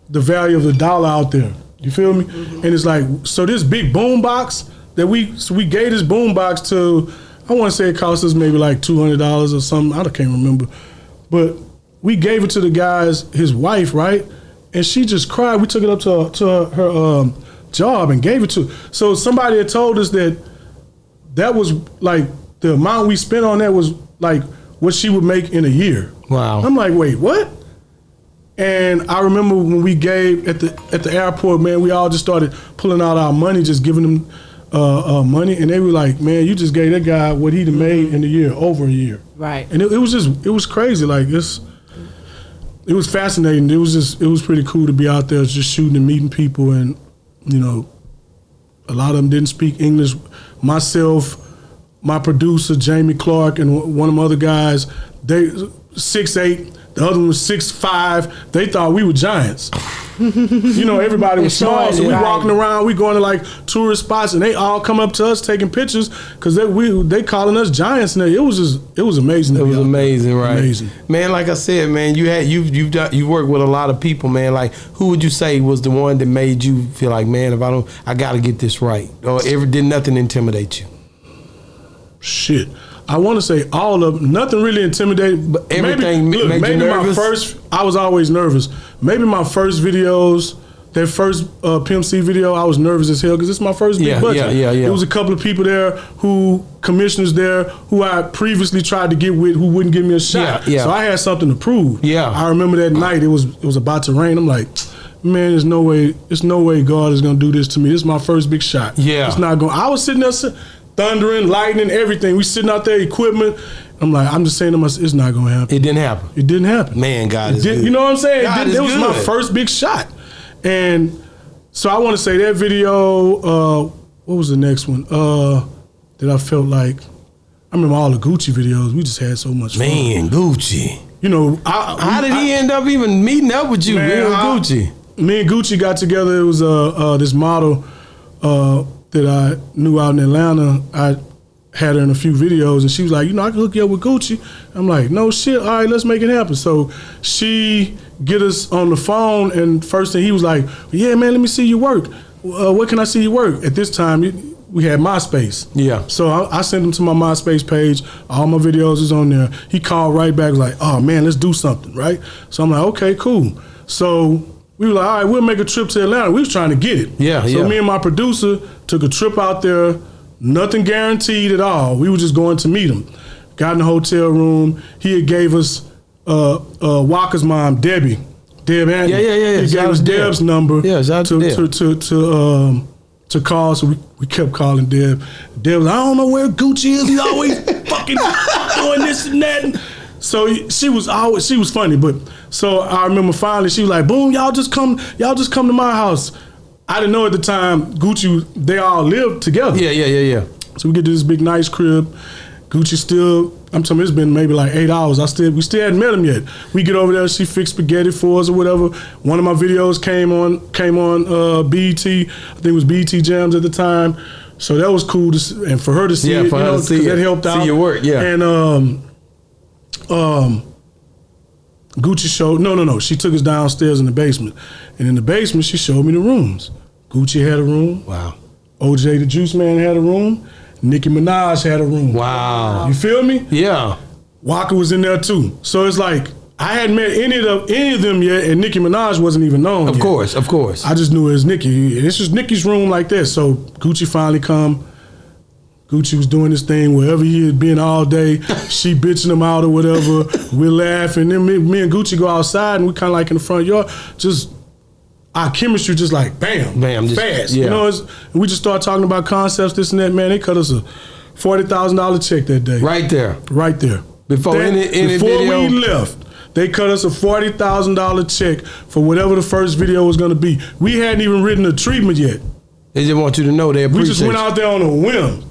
the value of the dollar out there. You feel me? Mm-hmm. And it's like, so this big boom box that we gave this boom box to, I want to say it cost us maybe like $200 or something. I can't remember. But we gave it to the guy's, his wife, right? And she just cried. We took it up to her job and gave it to her. So somebody had told us that was like, the amount we spent on that was like what she would make in a year. Wow. I'm like, wait, what? And I remember when we gave at the airport, man, we all just started pulling out our money, just giving them money, and they were like, man, you just gave that guy what he'd have made in a year, over a year. Right. And it was crazy. Like, it was fascinating. It was pretty cool to be out there just shooting and meeting people, and a lot of them didn't speak English. Myself, my producer Jamie Clark, and one of my other guys, they 6'8". The other one was 6'5". They thought we were giants. Everybody was small, so we walking around, we going to like tourist spots, and they all come up to us taking pictures because they calling us giants. And it was amazing. It was amazing, right? Amazing, man. Like I said, man, you worked with a lot of people, man. Like, who would you say was the one that made you feel like, man, I got to get this right, or did nothing intimidate you? Shit. I want to say all of them. Nothing really intimidating, but everything made you nervous? I was always nervous. Maybe my first videos that first Pimp C video, I was nervous as hell because it's my first big budget. Yeah. There was a couple of people there commissioners there who I previously tried to get with who wouldn't give me a shot. So I had something to prove. I remember that night it was about to rain. I'm like, man, there's no way God is gonna do this to me. This is my first big shot. It's not going. I was sitting there thundering, lightning, everything. We sitting out there, equipment. I'm just saying to myself, it's not gonna happen. It didn't happen. It didn't happen. Man, God is good. You know what I'm saying? It was my first big shot. And so I want to say that video, what was the next one? That I felt like, I remember all the Gucci videos. We just had so much fun. Man, Gucci. You know, how did he end up even meeting up with you, man, Gucci? Me and Gucci got together. It was this model that I knew out in Atlanta. I had her in a few videos, and she was like, I can hook you up with Gucci. I'm like, no shit. All right, let's make it happen. So she get us on the phone, and first thing he was like, yeah, man, let me see your work. Where can I see your work? At this time, we had MySpace. So I sent him to my MySpace page. All my videos is on there. He called right back, like, oh man, let's do something, right? So I'm like, okay, cool. So we were like, all right, we'll make a trip to Atlanta. We was trying to get it. So me and my producer took a trip out there. Nothing guaranteed at all. We were just going to meet him. Got in the hotel room. He had gave us Walker's mom, Deb Anthony. He gave us Deb's number to call. So we kept calling Deb. Deb was like, I don't know where Gucci is. He's always fucking doing this and that. So she was funny. But so I remember finally she was like, boom, y'all just come to my house. I didn't know at the time Gucci, they all lived together. So we get to this big nice crib. Gucci still, I'm telling you, it's been maybe like 8 hours. We still hadn't met him yet. We get over there, she fixed spaghetti for us or whatever. One of my videos came on BET. I think it was BET Jams at the time. So that was cool and for her to see it, because that helped out. See your work, And Gucci showed, no, she took us downstairs in the basement. And in the basement, she showed me the rooms. Gucci had a room. Wow. OJ the Juice Man had a room. Nicki Minaj had a room. Wow. You feel me? Yeah. Walker was in there too. So it's like, I hadn't met any of them yet, and Nicki Minaj wasn't even known yet. Of course. I just knew it was Nicki. This was Nicki's room like this. So Gucci finally come. Gucci was doing this thing wherever he had been all day. She bitching him out or whatever. We're laughing. Then me and Gucci go outside, and we kind of like in the front yard. Just our chemistry, just like bam, just fast. Yeah. You know, and we just start talking about concepts, this and that. Man, they cut us a $40,000 check that day. Right there. Before any video, we left, they cut us a $40,000 check for whatever the first video was going to be. We hadn't even written a treatment yet. They just want you to know they appreciate. We just went out there on a whim.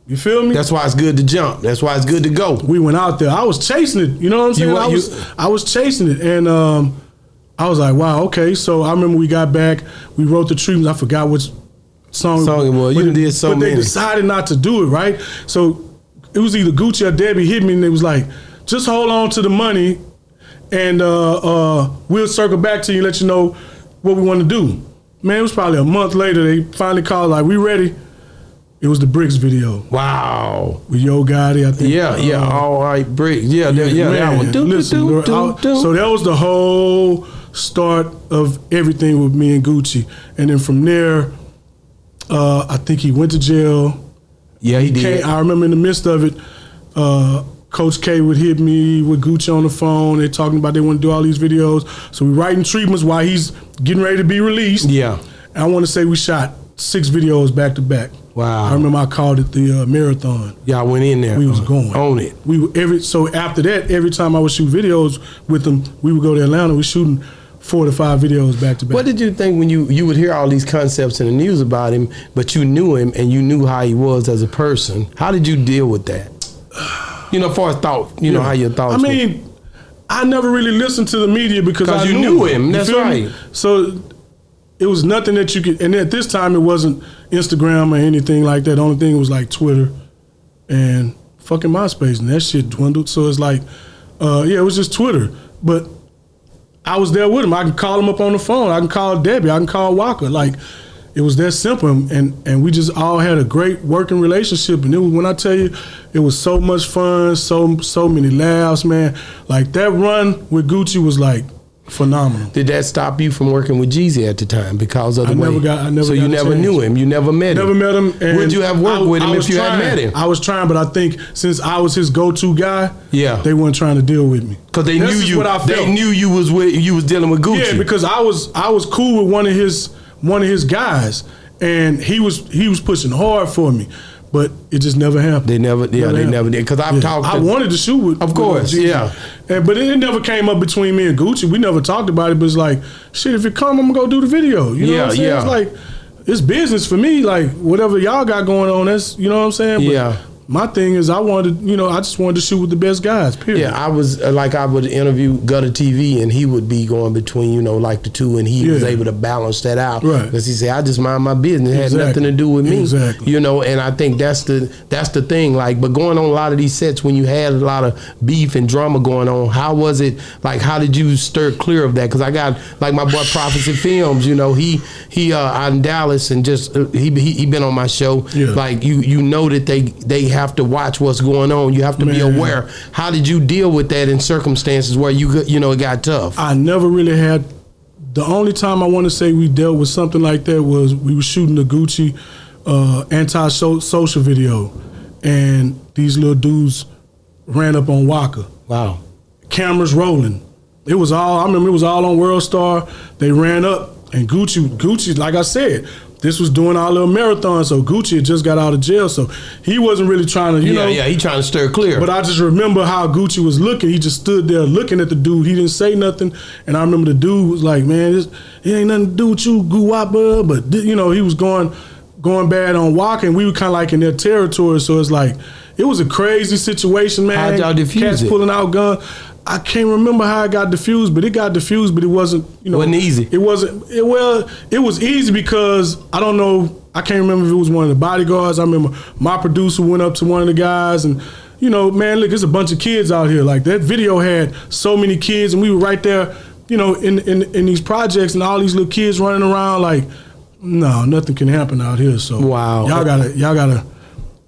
You feel me? That's why it's good to jump. That's why it's good to go. We went out there. I was chasing it. You know what I'm saying? I was chasing it, and I was like, wow, okay. So I remember we got back. We wrote the treatment. I forgot which song it was. You did so many. But they decided not to do it, right? So it was either Gucci or Debbie hit me, and they was like, just hold on to the money, and we'll circle back to you and let you know what we want to do. Man, it was probably a month later. They finally called, like, we ready? It was the Bricks video. Wow. With Yo Gotti, I think. Yeah. All right, Bricks. Yeah, man, that one. So that was the whole start of everything with me and Gucci. And then from there, I think he went to jail. Yeah, he did. I remember in the midst of it, Coach K would hit me with Gucci on the phone. They're talking about they want to do all these videos. So we're writing treatments while he's getting ready to be released. Yeah. And I want to say we shot 6 videos back to back. Wow. I remember I called it the marathon. Yeah, I went in there. We was going. On it. So after that, every time I would shoot videos with them, we would go to Atlanta, we shooting 4 to 5 videos back to back. What did you think when you would hear all these concepts in the news about him, but you knew him and you knew how he was as a person? How did you deal with that? As far as thought, know, how your thoughts were. I never really listened to the media because I knew him. That's right. So it was nothing that you could, and at this time it wasn't Instagram or anything like that. The only thing was like Twitter and fucking MySpace, and that shit dwindled. So it's like, it was just Twitter. But I was there with him. I can call him up on the phone. I can call Debbie. I can call Walker. Like, it was that simple, and we just all had a great working relationship. And it was, when I tell you, it was so much fun, so many laughs, man. Like, that run with Gucci was like Phenomenal. Did that stop you from working with Jeezy at the time because of the way? So you never chance. knew him. You never met him. Never met him. And would you have worked with him if you had met him? I was trying, but I think since I was his go-to guy, yeah, they weren't trying to deal with me because they knew you. They knew you was dealing with Gucci. Yeah, because I was cool with one of his guys, and he was pushing hard for me. But it just never happened. They never did. Because I've talked. I wanted to shoot with. Of course, yeah. But it never came up between me and Gucci. We never talked about it. But it's like, shit, if it come, I'm gonna go do the video. You know what I'm saying? Yeah. It's like, it's business for me. Like whatever y'all got going on, that's, you know what I'm saying? But yeah. My thing is, I just wanted to shoot with the best guys. Period. Yeah, I would interview Gutter TV, and he would be going between, like the two, and he was able to balance that out. Right. Because he said, I just mind my business. It had nothing to do with me. Exactly. And I think that's the thing. Like, but going on a lot of these sets, when you had a lot of beef and drama going on, how was it? Like, how did you stir clear of that? Because I got, like, my boy Prophecy Films. He out in Dallas, and just he been on my show. Yeah. Like, that they have to watch what's going on. You have to be aware. How did you deal with that in circumstances where it got tough? I never really had. The only time I want to say we dealt with something like that was we were shooting the Gucci anti-social video, and these little dudes ran up on Waka. Wow. Cameras rolling. I remember it was all on World Star. They ran up, and Gucci, like I said, this was doing our little marathon, so Gucci had just got out of jail, so he wasn't really trying to, he trying to stir clear. But I just remember how Gucci was looking. He just stood there looking at the dude. He didn't say nothing, and I remember the dude was like, man, it ain't nothing to do with you, Guwapa, but he was going bad on Waka, and we were kind of like in their territory, so it's like, it was a crazy situation, man. How'd y'all defuse Cats it? pulling out guns. I can't remember how it got diffused, but it got diffused, but it wasn't, wasn't easy. It wasn't, it was easy because I don't know, I can't remember if it was one of the bodyguards. I remember my producer went up to one of the guys and, man, look, there's a bunch of kids out here. Like, that video had so many kids, and we were right there, in these projects, and all these little kids running around. Like, no, nothing can happen out here. So wow, y'all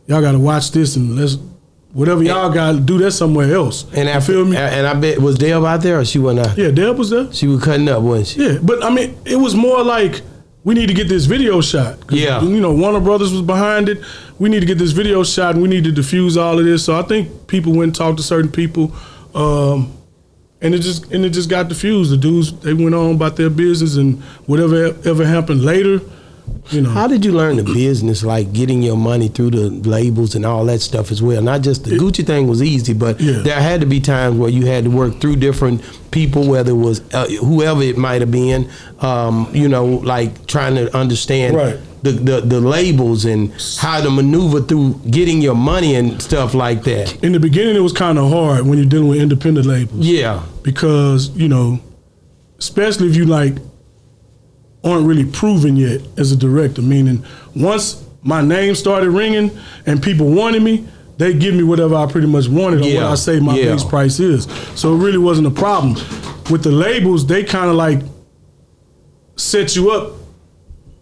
gotta watch this, and whatever y'all got to do that somewhere else. And I feel me. And I bet, was Deb out there, or she wasn't out? Yeah, Deb was there. She was cutting up, wasn't she? Yeah, but I mean, it was more like, we need to get this video shot. Yeah. Warner Brothers was behind it. We need to get this video shot, and we need to diffuse all of this. So I think people went and talked to certain people, and it just got diffused. The dudes, they went on about their business, and whatever ever happened later, How did you learn the business, like getting your money through the labels and all that stuff as well? Not just the Gucci thing was easy, but there had to be times where you had to work through different people, whether it was whoever it might have been, like trying to understand the labels and how to maneuver through getting your money and stuff like that. In the beginning, it was kind of hard when you're dealing with independent labels. Yeah. Because, especially if you aren't really proven yet as a director, meaning once my name started ringing and people wanted me, they give me whatever I pretty much wanted or what I say my base price is. So it really wasn't a problem. With the labels, they kind of set you up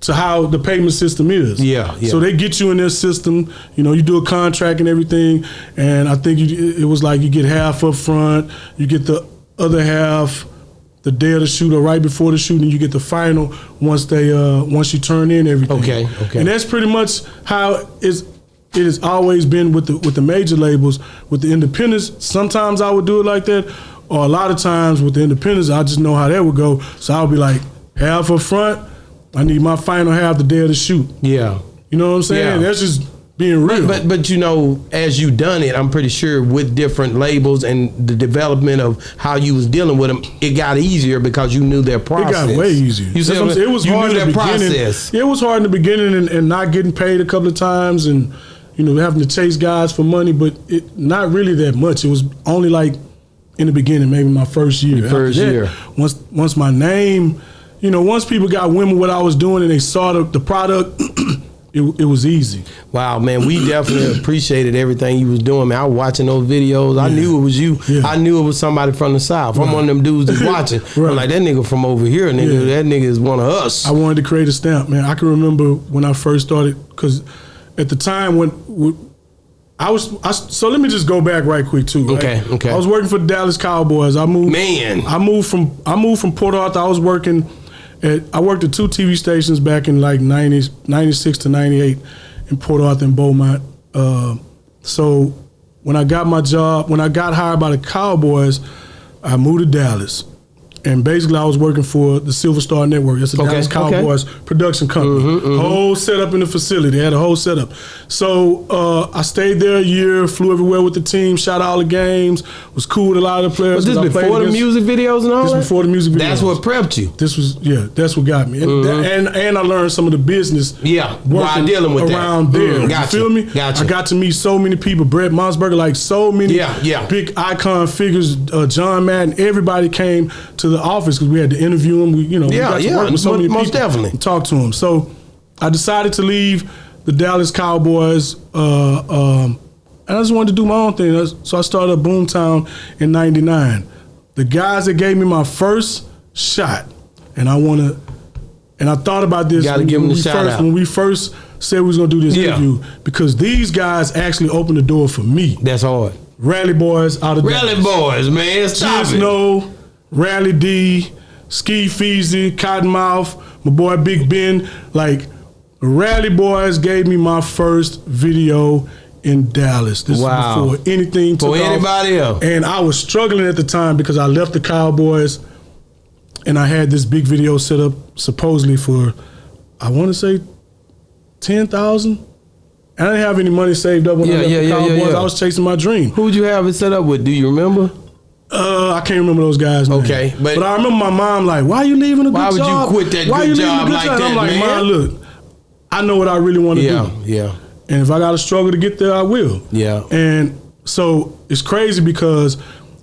to how the payment system is. Yeah. So they get you in their system, you do a contract and everything, and I think it was like you get half up front, you get the other half the day of the shoot or right before the shoot, and you get the final once you turn in everything. Okay. And that's pretty much how it has always been with the major labels. With the independents, sometimes I would do it like that, or a lot of times with the independents, I just know how that would go. So I'll be like, half up front, I need my final half the day of the shoot. Yeah. You know what I'm saying? Yeah. That's just being real. But as you done it, I'm pretty sure with different labels and the development of how you was dealing with them, it got easier because you knew their process. It got way easier. You said it was hard in the beginning. Yeah, it was hard in the beginning and not getting paid a couple of times and having to chase guys for money, but not really that much. It was only in the beginning, maybe my first year. Once my name, once people got wind of what I was doing and they saw the product. It was easy. Wow, man, we definitely appreciated everything you was doing, man. I was watching those videos. I knew it was you. Yeah. I knew it was somebody from the South. I'm one of them dudes that's watching. I'm like, that nigga from over here, nigga. That nigga is one of us. I wanted to create a stamp, man. I can remember when I first started, because at the time when So let me just go back right quick too. Right? Okay. I was working for the Dallas Cowboys. I moved from Port Arthur. I worked at 2 TV stations back in like 96 to 98 in Port Arthur and Beaumont. So when I got hired by the Cowboys, I moved to Dallas. And basically, I was working for the Silver Star Network. It's a Dallas Cowboys production company. Whole setup in the facility. They had a whole setup. So I stayed there a year, flew everywhere with the team, shot all the games, was cool with a lot of the players. Was this before the music videos and all that? This before the music videos. That's what prepped you. That's what got me. And I learned some of the business while dealing with around there. You feel me? Gotcha. I got to meet so many people. Brett Monsberger, like so many big icon figures. John Madden, everybody came to the office because we had to interview him. We got to work with so many people. Definitely. And talk to him. So I decided to leave the Dallas Cowboys, and I just wanted to do my own thing. So I started Boomtown in '99. The guys that gave me my first shot, and I thought about this when we first said we was gonna do this interview, because these guys actually opened the door for me. That's hard. Rally Boys out of Rally Dallas. Boys, man. Stop it. Snow, Rally D, Ski Feezy, Cottonmouth, my boy Big Ben. Like, Rally Boys gave me my first video in Dallas. This is before anything took off. For anybody else. And I was struggling at the time because I left the Cowboys and I had this big video set up supposedly for, I want to say, $10,000. And I didn't have any money saved up when I left the Cowboys. I was chasing my dream. Who'd you have it set up with? Do you remember? I can't remember those guys' names. Okay, but I remember my mom like, "Why are you leaving a good job? Why would you quit that good job like that, I'm like, man? "Mom, look, I know what I really want to do. Yeah. And if I got to struggle to get there, I will. Yeah. And so it's crazy because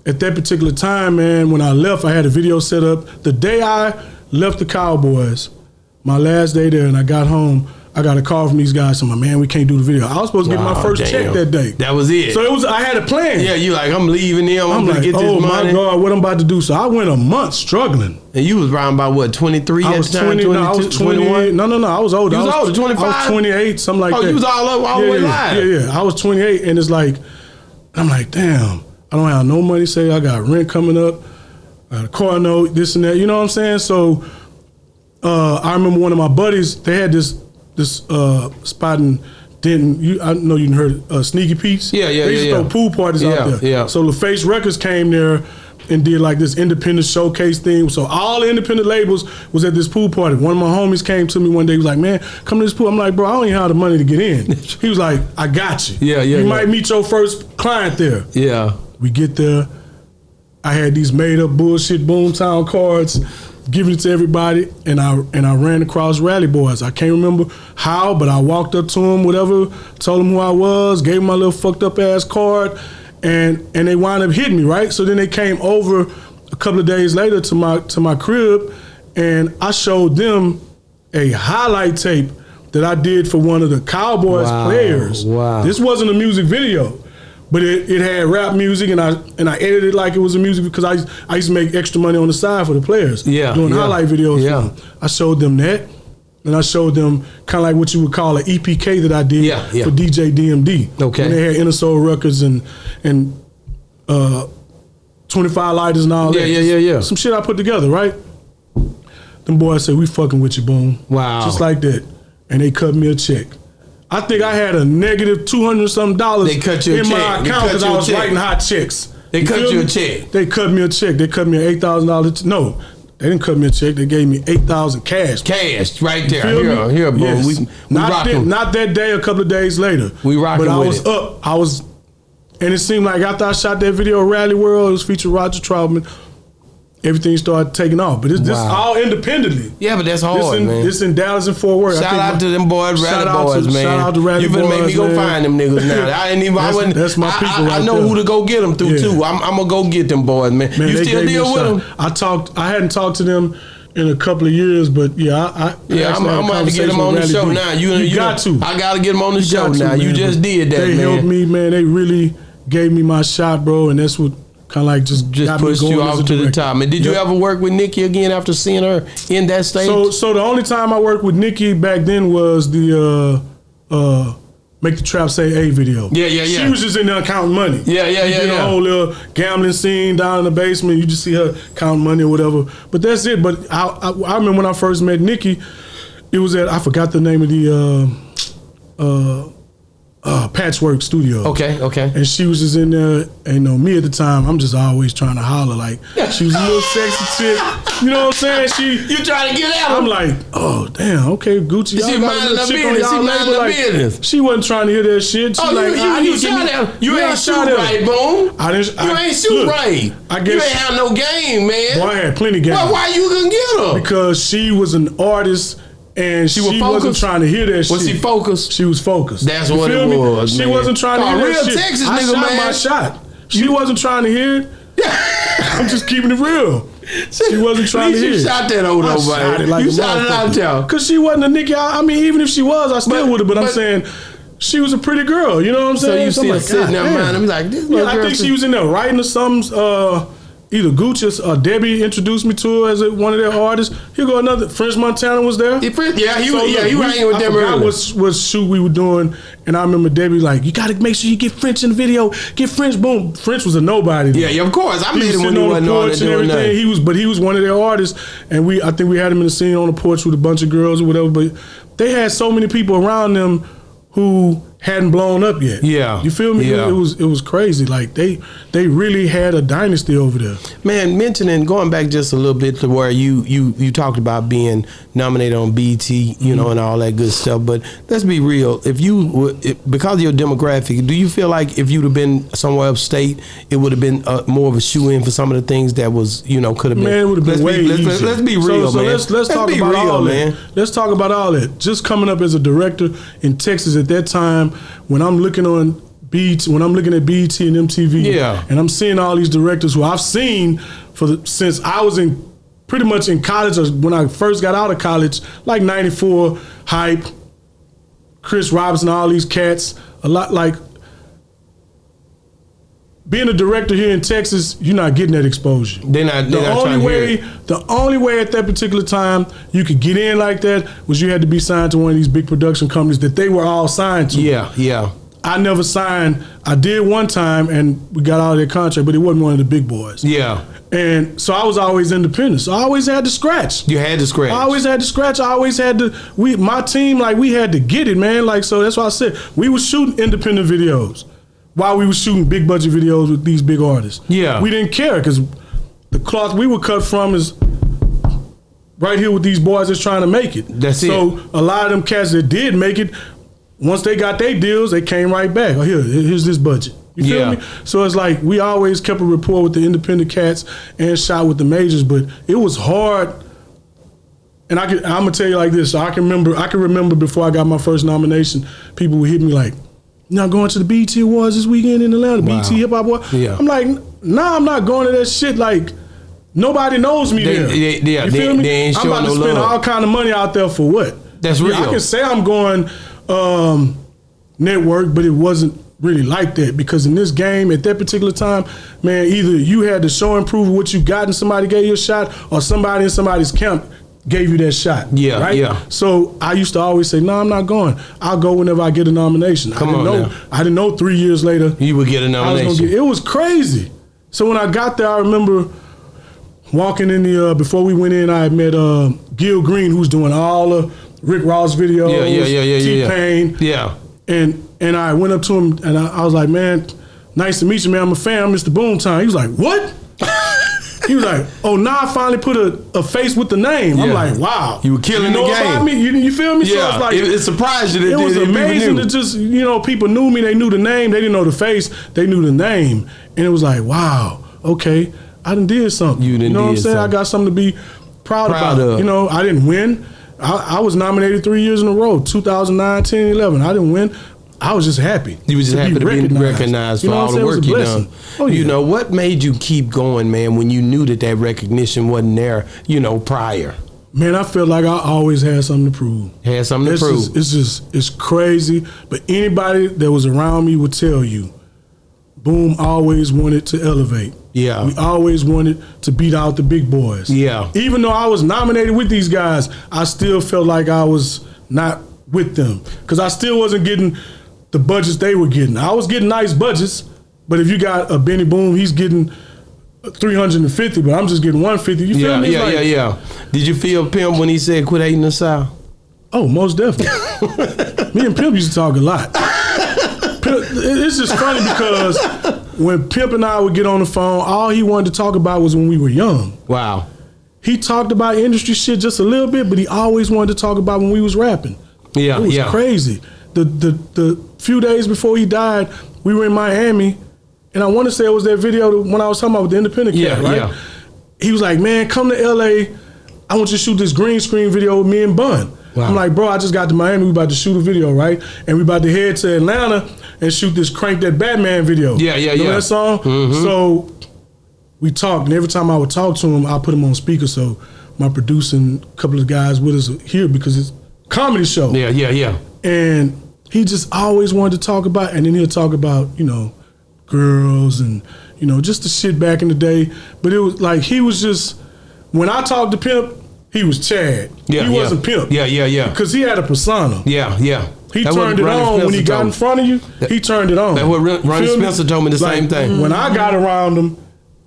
at that particular time, man, when I left, I had a video set up. The day I left the Cowboys, my last day there, and I got home, I got a call from these guys saying, "Man, we can't do the video." I was supposed to get my first check that day. That was it. So I had a plan. Yeah, you like, I'm leaving them. I'm gonna like, get this money. Oh my God, what I'm about to do? So I went a month struggling. And you was around by what, 23 I was 20. No, I was 21. No, I was older. You was older, 25. I was 28, something like that. Oh, you was all the way live. Yeah. I was 28, and it's like, I'm like, damn, I don't have no money saved. I got rent coming up, I got a car note, this and that. You know what I'm saying? So I remember one of my buddies. They had this spot in Denton. I know you heard Sneaky Pete's. Yeah. They used to throw pool parties out there. Yeah. So LaFace Records came there and did like this independent showcase thing. So all the independent labels was at this pool party. One of my homies came to me one day. He was like, "Man, come to this pool." I'm like, "Bro, I don't even have the money to get in." He was like, "I got you. You might meet your first client there." Yeah. We get there. I had these made up bullshit Boomtown cards, giving it to everybody, and I ran across Rally Boys. I can't remember how, but I walked up to them, whatever, told them who I was, gave them my little fucked up ass card, and they wound up hitting me, right? So then they came over a couple of days later to my crib, and I showed them a highlight tape that I did for one of the Cowboys players. Wow. This wasn't a music video, but it had rap music, and I edited it like it was a music because I used to make extra money on the side for the players. Doing highlight videos for them. I showed them that, and I showed them kind of like what you would call an EPK that I did for DJ DMD. Okay. When they had Inner Soul Records and 25 Lighters and all that. Yeah. Some shit I put together, right? Them boys said, "We fucking with you, Boom." Wow. Just like that. And they cut me a check. I think I had a negative $200-something they cut you in a check. my account because I was writing hot checks. They cut you a check. They cut me a check. They cut me an $8,000. No, they didn't cut me a check. They gave me $8,000 cash. Cash, right there. Here, Boom. Yes. We not that day. A couple of days later. We rocking with it. But I was up. And it seemed like after I shot that video, Rally World, it was featured Roger Troutman. Everything started taking off, but this all independently. Yeah, but that's hard, man. This in Dallas and Fort Worth. Shout out to them boys, Rally Boys, man. Shout out to Rally Boys. You better make me go find them niggas now. That's my people right I know there. who to go get them through too. I'm gonna go get them boys, man. You still deal with them? I hadn't talked to them in a couple of years, but I'm gonna have to get them on the show now. You got to. I gotta get them on the show now. You just did that, man. They helped me, man. They really gave me my shot, bro, and that's what kind of like just pushed you off to the top. And did you ever work with Nicki again after seeing her in that stage? So the only time I worked with Nicki back then was the Make the Trap Say A video. Yeah. She was just in there counting money. Yeah. You did a whole little gambling scene down in the basement. You just see her counting money or whatever. But that's it. But I remember when I first met Nicki, it was at, I forgot the name of the Patchwork Studio. Okay. And she was just in there, and me at the time, I'm just always trying to holler. Like, she was a little sexy chick. You know what I'm saying? You trying to get at her? I'm like, oh, damn, okay, Gucci. She minding her business. She minding her business. She wasn't trying to hear that shit. She you shot at her. You ain't shoot right, Boom. You ain't shoot right. I guess you ain't have no game, man. Boy, I had plenty game. Well, why you couldn't get her? Because she was an artist. And she wasn't trying to hear that shit. Was she focused? She was focused. That's what it was, She man. wasn't trying to hear that real shit. Texas I nigga, shot man. my shot. She wasn't trying to hear it. I'm just keeping it real. She wasn't trying to hear it. You shot that old man. Like you shot it out there. Because she wasn't a Nicki. I mean, even if she was, I still would have. But I'm saying she was a pretty girl. You know what I'm saying? So you still sitting there, man. I'm like, this little girl. I think she was in there writing or something. Either Gucci or Debbie introduced me to her as one of their artists. Here go another. French Montana was there. He was hanging with them earlier. What shoot we were doing, and I remember Debbie like, you got to make sure you get French in the video. Get French. Boom. French was a nobody. Yeah, of course. I made him when he wasn't on and everything. He was one of their artists, and I think we had him in the scene on the porch with a bunch of girls or whatever. But they had so many people around them who hadn't blown up yet. Yeah. You feel me? Yeah. It was crazy. Like they really had a dynasty over there. Man, going back just a little bit to where you talked about being nominated on BET, you know, and all that good stuff. But let's be real. Because of your demographic, do you feel like if you'd have been somewhere upstate, it would have been more of a shoe-in for some of the things that was, could have been? Man, it would have been way easier. Let's be real, man. Let's talk about all that. Let's talk about all that. Just coming up as a director in Texas at that time, when I'm looking at BET and MTV, and I'm seeing all these directors who I've seen since I was pretty much in college, or when I first got out of college, like '94, Hype, Chris Robinson, all these cats, a lot like. Being a director here in Texas, you're not getting that exposure. The only way at that particular time you could get in like that was you had to be signed to one of these big production companies that they were all signed to. Yeah. I never signed. I did one time and we got out of their contract, but it wasn't one of the big boys. Yeah. And so I was always independent. So I always had to scratch. You had to scratch. I always had to scratch. I always had to. My team, like, we had to get it, man. Like, so that's why I said we were shooting independent videos while we were shooting big budget videos with these big artists. Yeah. We didn't care because the cloth we were cut from is right here with these boys that's trying to make it. So a lot of them cats that did make it, once they got their deals, they came right back. Oh, here's this budget. You feel me? So it's like we always kept a rapport with the independent cats and shot with the majors, but it was hard. And I'm gonna tell you like this. So I can remember before I got my first nomination, people would hit me like, "You not going to the BET Awards this weekend in Atlanta? BET Hip Hop Awards?" Yeah. I'm like, "Nah, I'm not going to that shit. Like, nobody knows me there. You feel me? They ain't I'm about to spend all kind of money out there for what? That's real. I can say I'm going network, but it wasn't really like that because in this game at that particular time, man, either you had to show and prove what you got and somebody gave you a shot, or somebody in somebody's camp gave you that shot. Yeah, right? yeah. So I used to always say, "No, I'm not going. I'll go whenever I get a nomination." I didn't know 3 years later you would get a nomination. It was crazy. So when I got there, I remember walking in the before we went in, I had met Gil Green, who's doing all the Rick Ross videos. T-Pain. Yeah. And I went up to him and I was like, "Man, nice to meet you, man. I'm a fan. I'm Mr. Boomtown." He was like, "What?" He was like, "Oh, now I finally put a face with the name." I'm like, "Wow, you were killing the game." You feel me? Yeah, so it's like it surprised you. It was amazing to just people knew me. They knew the name. They didn't know the face. They knew the name, and it was like, "Wow, okay, I done did something." You know what I'm saying? I got something to be proud about. I didn't win. I was nominated 3 years in a row, 2009, 10, 11. I didn't win. I was just happy. You were just happy to be recognized for all the work you done. Oh, yeah. What made you keep going, man, when you knew that recognition wasn't there, prior? Man, I felt like I always had something to prove. It's crazy. But anybody that was around me would tell you, Boom always wanted to elevate. Yeah. We always wanted to beat out the big boys. Yeah. Even though I was nominated with these guys, I still felt like I was not with them because I still wasn't getting the budgets they were getting. I was getting nice budgets, but if you got a Benny Boom, he's getting 350, but I'm just getting 150. You feel me? Yeah. Did you feel Pimp when he said quit hating the South? Oh, most definitely. Me and Pimp used to talk a lot. It's just funny because when Pimp and I would get on the phone, all he wanted to talk about was when we were young. Wow. He talked about industry shit just a little bit, but he always wanted to talk about when we was rapping. Yeah, it was crazy. The few days before he died, we were in Miami, and I want to say it was that video when I was talking about with the Independent Cat, right? Yeah. He was like, man, come to LA. I want you to shoot this green screen video with me and Bun. Wow. I'm like, bro, I just got to Miami. We about to shoot a video, right? And we about to head to Atlanta and shoot this Crank That Batman video. Yeah. Know that song? Mm-hmm. So we talked, and every time I would talk to him, I put him on speaker. So my producing couple of guys with us here because it's a comedy show. Yeah. And he just always wanted to talk about, and then he'll talk about, girls and, just the shit back in the day. But it was like he was just, when I talked to Pimp, he was Chad. He wasn't Pimp. Yeah. Because he had a persona. Yeah. He turned it on when he got in front of you. He turned it on. That's what Ronnie Spencer told me, the same thing. When I got around him,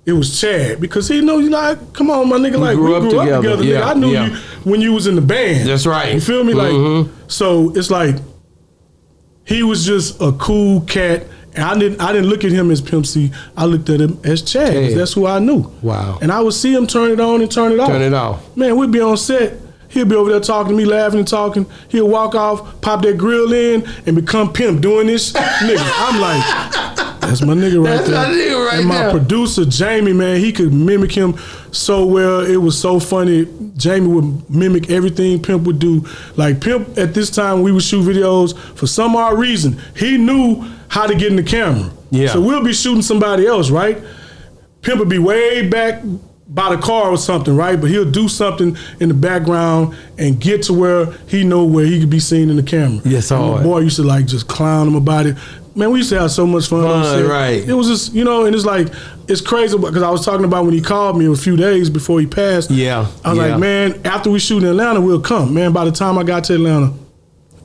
it was Chad because he know you like, come on, my nigga, like we grew up together. Yeah, nigga. I knew you when you was in the band. That's right. You feel me? Like, so it's like he was just a cool cat. And I didn't look at him as Pimp C. I looked at him as Chad. 'Cause that's who I knew. Wow. And I would see him turn it on and turn it off. Turn it off. Man, we'd be on set. He'll be over there talking to me, laughing and talking. He'll walk off, pop that grill in, and become Pimp doing this. Nigga, I'm like, that's my nigga right there. My nigga right and my producer, Jamie, man, he could mimic him so well. It was so funny. Jamie would mimic everything Pimp would do. Like Pimp, at this time, we would shoot videos. For some odd reason, he knew how to get in the camera. Yeah. So we'll be shooting somebody else, right? Pimp would be way back by the car or something, right? But he'll do something in the background and get to where he know where he could be seen in the camera. Yes, my boy used to like just clown him about it. Man, we used to have so much fun. Right. It was just, and it's like, it's crazy because I was talking about when he called me a few days before he passed. Yeah. I was like, man, after we shoot in Atlanta, we'll come. Man, by the time I got to Atlanta,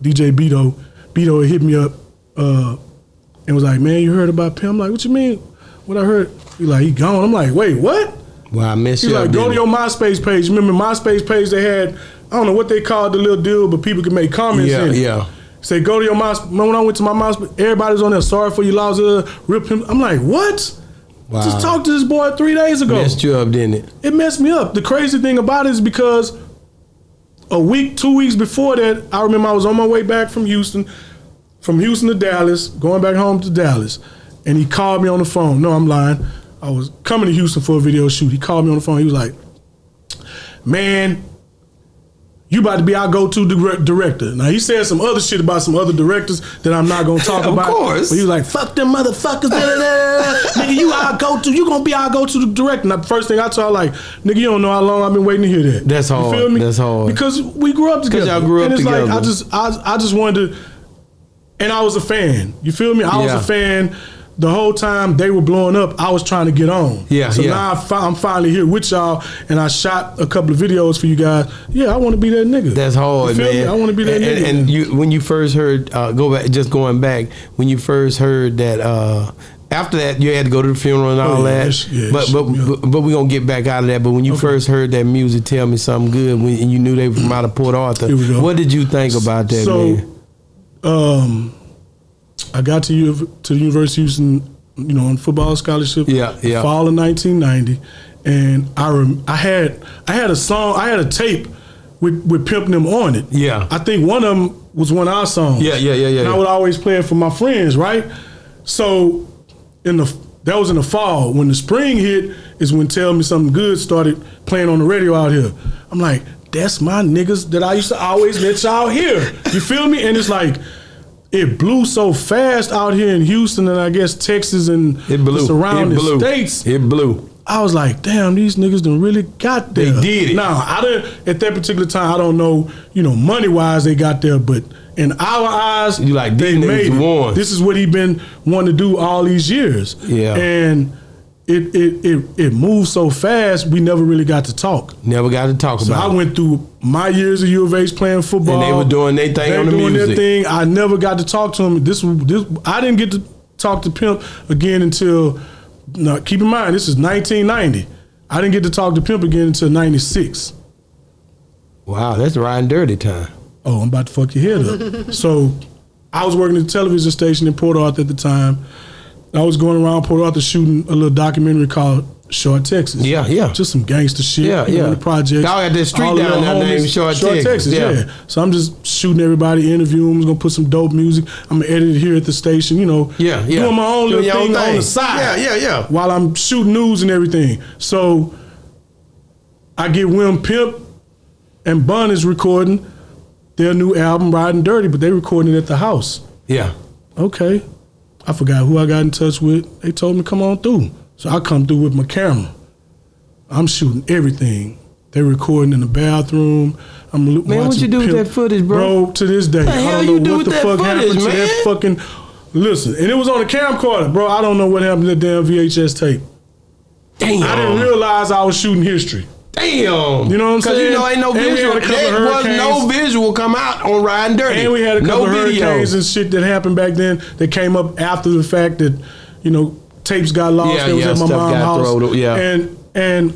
DJ Beto hit me up and was like, man, you heard about Pimp? I'm like, what you mean? What I heard? He like, he gone. I'm like, wait, what? Well, I missed you. He's like, go to your MySpace page. Remember MySpace page, they had, I don't know what they called the little deal, but people could make comments in it. Yeah. Say, go to your MySpace. When I went to my MySpace, everybody's on there, sorry for your loss, rip him. I'm like, what? Wow. Just talked to this boy 3 days ago. Messed you up, didn't it? It messed me up. The crazy thing about it is because a week, 2 weeks before that, I remember I was on my way back from Houston to Dallas, going back home to Dallas, and he called me on the phone. No, I'm lying. I was coming to Houston for a video shoot. He called me on the phone. He was like, man, you about to be our go-to director. Now, he said some other shit about some other directors that I'm not going to talk about. Of course. But he was like, fuck them motherfuckers. Nigga, you our go-to. You going to be our go-to director. Now, the first thing I told, like, nigga, you don't know how long I've been waiting to hear that. That's hard. You feel me? That's hard. Because we grew up together. Because y'all grew up together. And it's like, I just wanted to, and I was a fan. You feel me? I was a fan. The whole time they were blowing up, I was trying to get on. So now I'm finally here with y'all, and I shot a couple of videos for you guys. Yeah, I want to be that nigga. That's hard, man. Me? I want to be that nigga. And when you first heard, going back, when you first heard that, after that you had to go to the funeral and all that. But we're gonna get back out of that. But when you first heard that music, Tell Me Something Good, and you knew they were from out of Port Arthur, what did you think about that, man? I got to the University of Houston, on football scholarship. Fall of 1990, and I had a song, I had a tape with Pimp and them on it. Yeah, I think one of them was one of our songs. Yeah. And I would always play it for my friends, right? So that was in the fall. When the spring hit is when Tell Me Something Good started playing on the radio out here. I'm like, that's my niggas that I used to always let y'all hear. You feel me? And it's like, it blew so fast out here in Houston and I guess Texas and the surrounding states. It blew. I was like, damn, these niggas done really got there. They did it. Now, at that particular time, I don't know, money-wise they got there, but in our eyes, they made it. This is what he been wanting to do all these years. Yeah. And it moved so fast, we never really got to talk. Never got to talk So about I it. went through my years of U of H playing football. And they were doing their thing on the doing music. their thing. I never got to talk to him. This I didn't get to talk to Pimp again until, now, keep in mind, this is 1990. I didn't get to talk to Pimp again until 96. Wow, that's riding dirty time. Oh, I'm about to fuck your head up. So I was working at the television station in Port Arthur at the time. I was going around Port Arthur shooting a little documentary called Short Texas. Yeah, yeah. Just some gangster shit. Yeah, you know, yeah. the projects. Y'all got that street All the down little there named homies. Short Texas, yeah. So I'm just shooting everybody, interviewing them, gonna put some dope music. I'm gonna edit it here at the station, you know. Yeah, yeah. Doing my own Doing little your thing own on the thing. side. Yeah. While I'm shooting news and everything. So I get Wim Pimp and Bun is recording their new album, Riding Dirty, but they recording it at the house. Yeah. Okay. I forgot who I got in touch with. They told me come on through. So I come through with my camera. I'm shooting everything. They recording in the bathroom. I'm watching Man, what you do with Pimp. that footage, bro? To this day, What the I hell don't know you do what with the that fuck footage, happened to man? that fucking. Listen, and it was on a camcorder, bro. I don't know what happened to that damn VHS tape. Damn. I didn't realize I was shooting history. Damn. You know what I'm saying? Because you know ain't no And we visual. had a couple There was hurricanes. no visual come out on Riding Dirty. And we had a couple no of hurricanes video. and shit that happened back then that came up after the fact that, you know, tapes got lost. Yeah, They was yeah, at my stuff mom's got house. thrown, yeah. And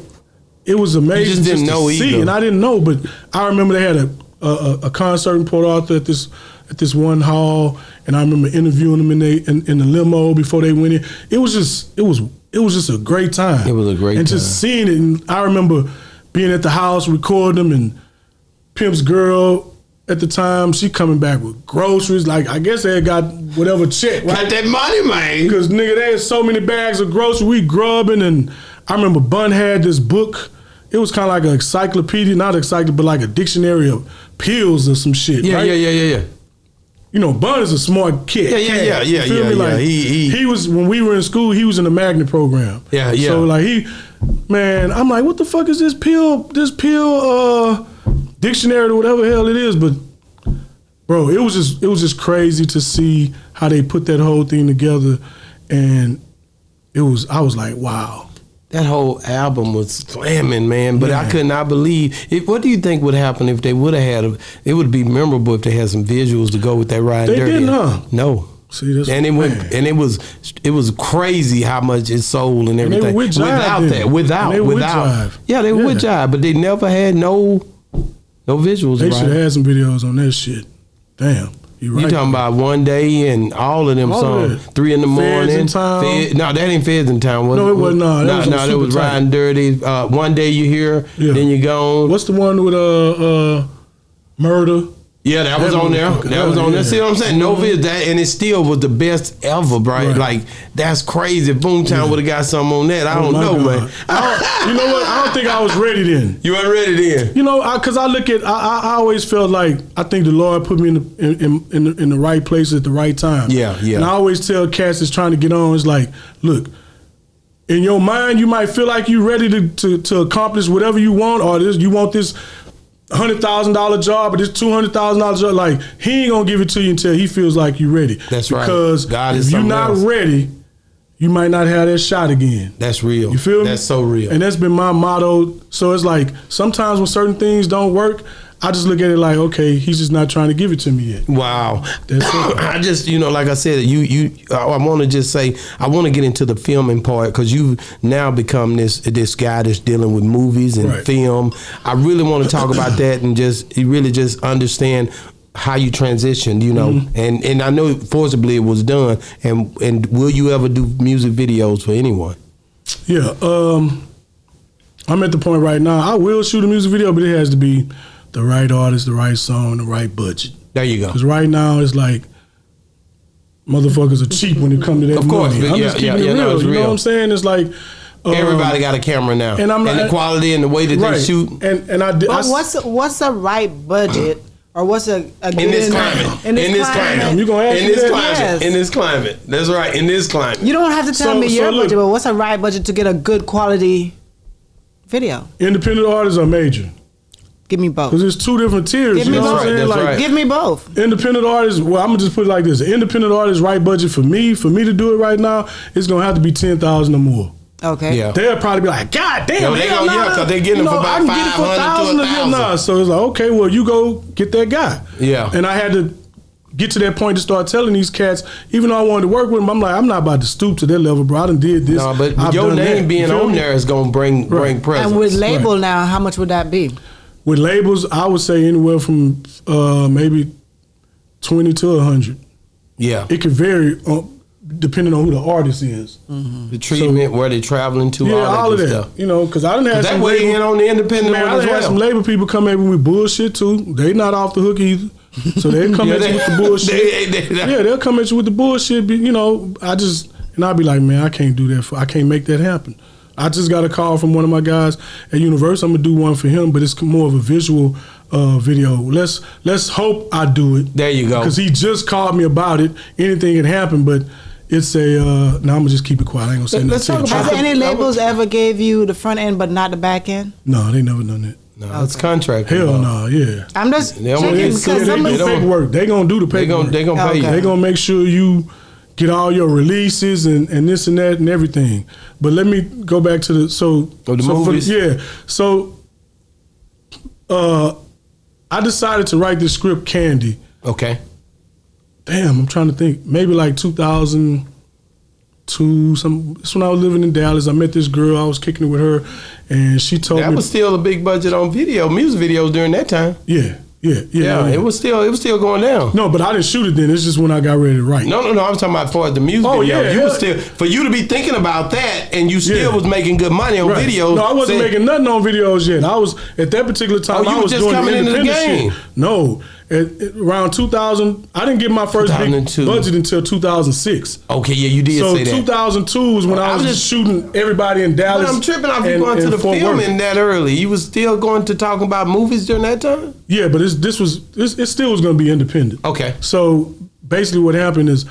it was amazing You just didn't to know see. either. And I didn't know, but I remember they had a concert in Port Arthur at this one hall, and I remember interviewing them in the limo before they went in. It was just a great time. It was a great and time. just seeing it. And I remember being at the house recording them, and Pimp's girl at the time, she coming back with groceries. Like, I guess they had got whatever check, right? Got that money, man. Because, nigga, they had so many bags of groceries. We grubbing, and I remember Bun had this book. It was kind of like an encyclopedia, not encyclopedia, but like a dictionary of pills or some shit, Yeah, right? yeah. You know, Bun is a smart kid. Yeah. You feel me? Like, he was, when we were in school, he was in the magnet program. Yeah. So, like, man, I'm like, what the fuck is this pill dictionary or whatever the hell it is? But, bro, it was just crazy to see how they put that whole thing together, and I was like, wow. That whole album was slamming, man. But I could not believe. What do you think would happen if they would have had it would be memorable if they had some visuals to go with that Riding They Dirty. didn't, huh? No. See, that's And it was crazy how much it sold and everything. they were with Jive without then. And they were with without. Jive. Yeah, they were with Jive, but they never had no visuals. They right? should have had some videos on that shit. Damn. You right. You talking about One Day and all of them All of songs. it. 3 in the morning. Feds in Town. No, that ain't Feds in Town. No, it wasn't. No, that was on that was Super Tight. Riding Dirty. One Day You Here, Yeah. Then You Gone. What's the one with Murder? Yeah, that was on there. motherfucker. That was on there. Yeah. See what I'm saying? No vids, and it still was the best ever, right? Right. Like, that's crazy. Boomtown would have got something on that. I don't Oh, my know, God. man. You know what? I don't think I was ready then. You weren't ready then. You know, because I look at, I always felt like I think the Lord put me in the right place at the right time. Yeah. And I always tell cats that's trying to get on, it's like, look, in your mind, you might feel like you're ready to accomplish whatever you want, or you want this $100,000 job or this $200,000 job. Like, he ain't gonna give it to you until he feels like you're ready. That's right. Because God is if you're something not else. ready, you might not have that shot again. That's real. You feel me? That's so real. And that's been my motto. So it's like, sometimes when certain things don't work, I just look at it like, okay, he's just not trying to give it to me yet. Wow. That's it. I just, like I said, I want to just say, I want to get into the filming part because you've now become this guy that's dealing with movies and Right. film. I really want to talk about that and really just understand how you transitioned, Mm-hmm. and I know forcibly it was done. And will you ever do music videos for anyone? Yeah. I'm at the point right now, I will shoot a music video, but it has to be the right artist, the right song, the right budget. There you go. Because right now it's like motherfuckers are cheap when it comes to that Of course, money. but I'm yeah, just keeping yeah, it no, real. it's You know real. what I'm saying? It's like Everybody got a camera now, and I'm the not- quality and the way that right. they shoot. And I did. But what's the right budget, or what's a good In this climate. In this climate. You gonna ask in me this that? climate. Yes. In this climate. That's right. In this climate. You don't have to tell So- me so your look- budget, but what's a right budget to get a good quality video? Independent artists are major. Give me both. Because there's two different tiers. Give you me know what I'm both. saying? That's Like, right. Give me both. independent artists, well, I'm gonna just put it like this: an independent artist right budget for me to do it right now, it's gonna have to be $10,000 or more. Okay. Yeah. They'll probably be like, God damn, No, they hell gonna- nah. yeah, 'cause they getting them for about I can get it for 500 to 1,000. 1,000. Nah. So it's like, okay, well, you go get that guy. Yeah. And I had to get to that point to start telling these cats, even though I wanted to work with them, I'm like, I'm not about to stoop to their level, bro. I done did this. No, but I've your done name that. being You feel on me? there is gonna bring presence. And with label now, how much would that be? With labels, I would say anywhere from maybe 20 to 100. Yeah. It could vary depending on who the artist is. The treatment, where they traveling to, Yeah, all of good that. stuff. You know, because I done had That some way label, in on the independent man, one I as done had some well. label people come at me with bullshit too. They not off the hook either. So they come Yeah, at you with the bullshit. they- They'll come at you with the bullshit. But, you know, I'll be like, man, I can't do that. I can't make that happen. I just got a call from one of my guys at Universal. I'm gonna do one for him, but it's more of a visual video. Let's hope I do it. There you go. Because he just called me about it. Anything can happen, but it's a. Now I'm gonna just keep it quiet. I ain't gonna say nothing. Let's talk to you. about Has any labels ever gave you the front end but not the back end? No, they never done that. No, it's contract. Hell involved. no, yeah. I'm just They don't- checking they- because They some do of don't- paperwork. They gonna do the They paperwork. gonna pay you. Okay. They gonna make sure you get all your releases and this and that and everything. But let me go back to the movies. So I decided to write this script, Candy. Okay. Damn, I'm trying to think. Maybe like 2002. That's when I was living in Dallas. I met this girl. I was kicking it with her, and she told That me was still a big budget on music videos during that time. Yeah. Yeah, it was still going down. No, but I didn't shoot it then. It's just when I got ready to write. No, I'm talking about for the music Oh, video. yeah, You hell- was still for you to be thinking about that, and you still Yeah. was making good money on Right. videos. No, I wasn't Saying- making nothing on videos yet. I was at that particular time. Oh, you I was just doing coming into the independent game. shit. No, at around 2000, I didn't get my first big 2002. budget until 2006. Okay, yeah, you did So say that. 2002 was when I I was was just shooting everybody in Dallas. But I'm tripping off you and- going to and the Fort Worth. filming that early. You was still going to talk about movies during that time? Yeah, but it still was going to be independent. Okay. So basically, what happened is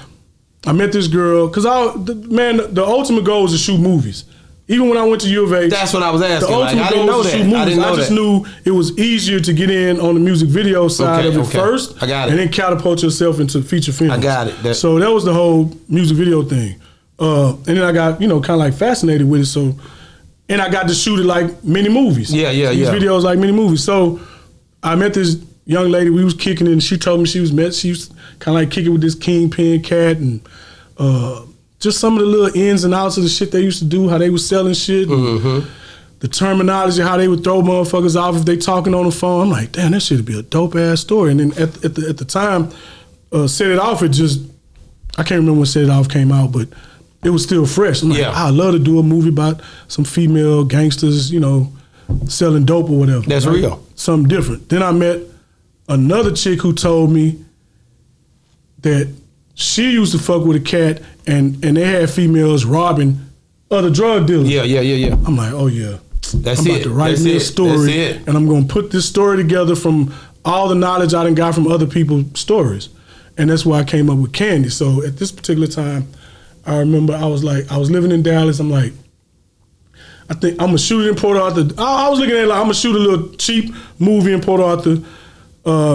I met this girl because the ultimate goal was to shoot movies. Even when I went to U of A, That's what I was the asking. Like, ultimate I didn't goal know was to that. shoot movies. I didn't know just that. knew it was easier to get in on the music video side Okay, of it okay. first. I got it. And then catapult yourself into feature films. I got it. So that was the whole music video thing. And then I got, kind of like fascinated with it. So, and I got to shoot it like mini movies. Yeah. These videos like mini movies. So I met this young lady. We was kicking it, and she told me she was kind of like kicking with this Kingpin cat, and just some of the little ins and outs of the shit they used to do, how they was selling shit, and the terminology, how they would throw motherfuckers off if they talking on the phone. I'm like, damn, that shit'd be a dope ass story. And then at the time, Set It Off, I can't remember when Set It Off came out, but it was still fresh. I'm like, Yeah. I'd love to do a movie about some female gangsters, selling dope or whatever. That's real. Something different. Then I met another chick who told me that she used to fuck with a cat and they had females robbing other drug dealers. Yeah. I'm like, oh yeah. That's I'm about it. to write That's me a it. story, That's it. and I'm gonna put this story together from all the knowledge I done got from other people's stories, and that's why I came up with Candy. So at this particular time, I remember I was living in Dallas. I'm like, I think I'm gonna shoot it in Port Arthur. I was looking at it like I'm gonna shoot a little cheap movie in Port Arthur,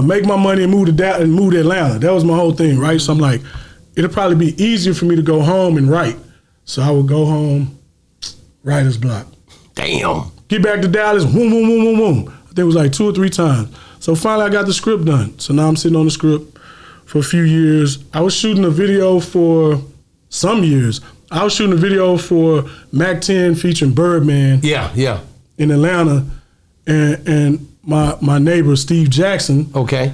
make my money and move to Atlanta. That was my whole thing, right? So I'm like, it'll probably be easier for me to go home and write. So I would go home, writer's block. Damn. Get back to Dallas, boom, boom, boom, boom, boom. I think it was like 2 or 3 times. So finally I got the script done. So now I'm sitting on the script for a few years. I was shooting a video for some years. I was shooting a video for Mac 10 featuring Birdman Yeah. in Atlanta. And my neighbor, Steve Jackson, Okay.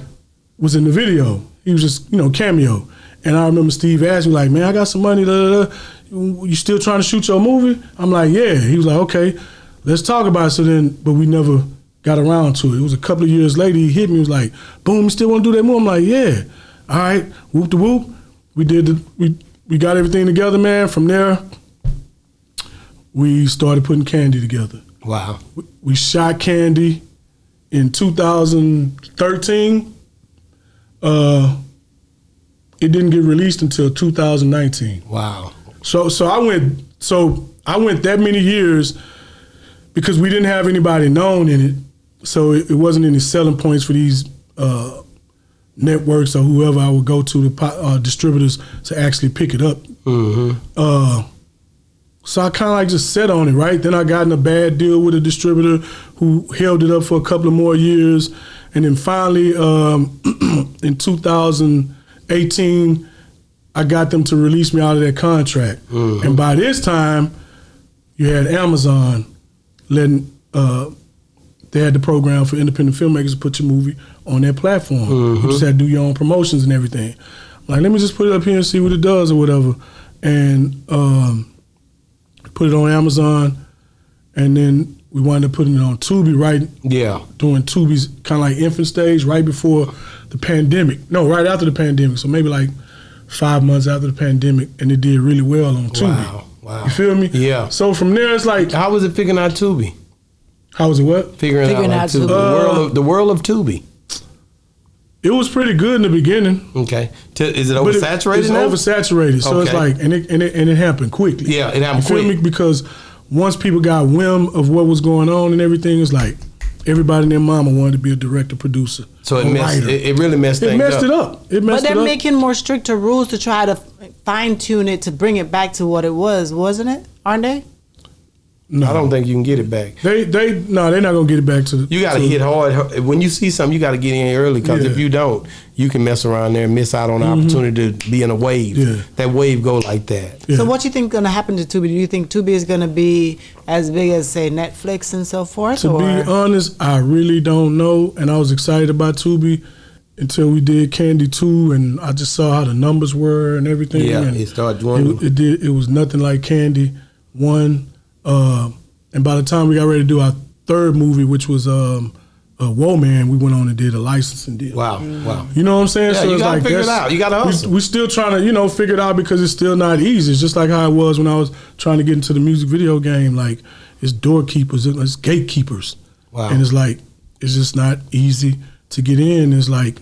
was in the video. He was just, cameo. And I remember Steve asked me, like, man, I got some money. You still trying to shoot your movie? I'm like, yeah. He was like, okay, let's talk about it. So then, but we never got around to it. It was a couple of years later, he hit me. He was like, boom, you still want to do that movie? I'm like, yeah. All right, whoop de whoop. We got everything together, man. From there, we started putting Candy together. Wow. We shot Candy in 2013. It didn't get released until 2019. Wow. So I went that many years because we didn't have anybody known in it. So it wasn't any selling points for these networks or whoever I would go to, the distributors, to actually pick it up. So I kind of like just sat on it, right? Then I got in a bad deal with a distributor who held it up for a couple of more years. And then finally, in 2018, I got them to release me out of that contract. Mm-hmm. And by this time, you had Amazon letting, they had the program for independent filmmakers to put your movie on their platform. Mm-hmm. You just had to do your own promotions and everything. Like, let me just put it up here and see what it does or whatever. And put it on Amazon, and then we wound up putting it on Tubi, right? Yeah. Doing Tubi's kind of like infant stage right before the pandemic. No, right after the pandemic. So maybe like 5 months after the pandemic, and it did really well on Tubi. Wow. You feel me? Yeah. So from there, it's like, how was it figuring out Tubi? How was it what? Figuring out Tubi. The world of Tubi. It was pretty good in the beginning. Okay. Is it oversaturated? It's oversaturated. So it's like, and it happened quickly. Yeah, it happened quick. You feel me? Because once people got whim of what was going on and everything, it's like everybody and their mama wanted to be a director, producer. So it really messed things up. It messed But they're making more stricter rules to try to fine tune it to bring it back to what it was, wasn't it? Aren't they? No, I don't think you can get it back. They're not gonna get it back to the. You gotta hit hard. When you see something, you gotta get in early, because if you don't, you can mess around there and miss out on the opportunity to be in a wave. Yeah. That wave go like that. Yeah. So what you think gonna happen to Tubi? Do you think Tubi is gonna be as big as, say, Netflix and so forth? To be honest, I really don't know. And I was excited about Tubi until we did Candy 2, and I just saw how the numbers were and everything. Yeah, and it started dwindling. It was nothing like Candy 1. And by the time we got ready to do our third movie, which was Whoa Man, we went on and did a licensing deal. Wow. You know what I'm saying? Yeah, so you it's gotta like figure it out. You gotta hustle. We're still trying to, figure it out, because it's still not easy. It's just like how it was when I was trying to get into the music video game. Like, it's doorkeepers, it's gatekeepers. Wow. And it's like, it's just not easy to get in. It's like,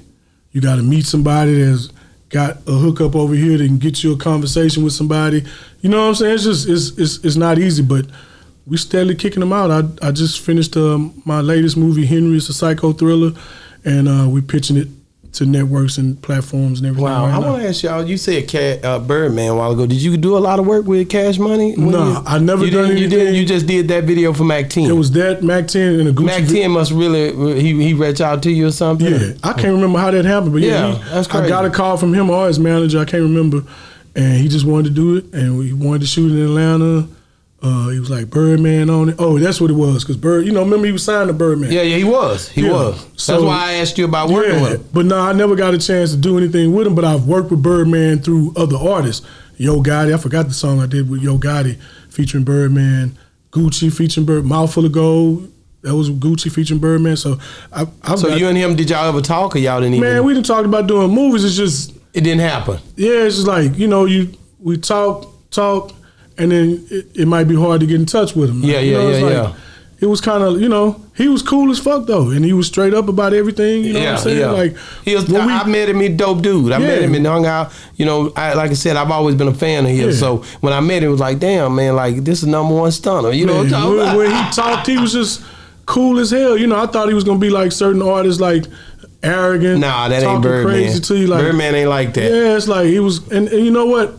you got to meet somebody that's got a hookup over here that can get you a conversation with somebody. You know what I'm saying? It's just, it's not easy, but we steadily kicking them out. I just finished my latest movie, Henry. It's a psycho thriller, and we pitching it to networks and platforms and everything. Wow. I want to ask y'all, you said Birdman a while ago. Did you do a lot of work with Cash Money? No, I never done anything. You just did that video for Mac 10. It was that, Mac 10 and a Gucci. Mac 10 must really, he reached out to you or something? Yeah, I can't remember how that happened, but that's crazy. I got a call from him or his manager, I can't remember, and he just wanted to do it, and we wanted to shoot in Atlanta. He was like, Birdman on it. Oh, that's what it was, because remember he was signed to Birdman. Yeah, he was. He was. So, that's why I asked you about working with him. But no, I never got a chance to do anything with him, but I've worked with Birdman through other artists. Yo Gotti, I forgot the song I did with Yo Gotti featuring Birdman. Gucci featuring Mouthful of Gold. That was Gucci featuring Birdman. So you and him, did y'all ever talk, or y'all didn't even? Man, we didn't talk about doing movies. It's just... It didn't happen. Yeah, it's just like, we talk, and then it might be hard to get in touch with him. Yeah. It was kind of, he was cool as fuck though, and he was straight up about everything. You know what I'm saying? Yeah. Like, I met him. He's a dope dude. I met him and hung out. Like I said, I've always been a fan of his. So when I met him, it was like, damn, man, like this is #1 stunner. You know what I'm talking about? When he talked, he was just cool as hell. I thought he was gonna be like certain artists, like arrogant. Nah, that ain't Birdman. Crazy to you, like, Birdman ain't like that. Yeah, it's like he was, and you know what?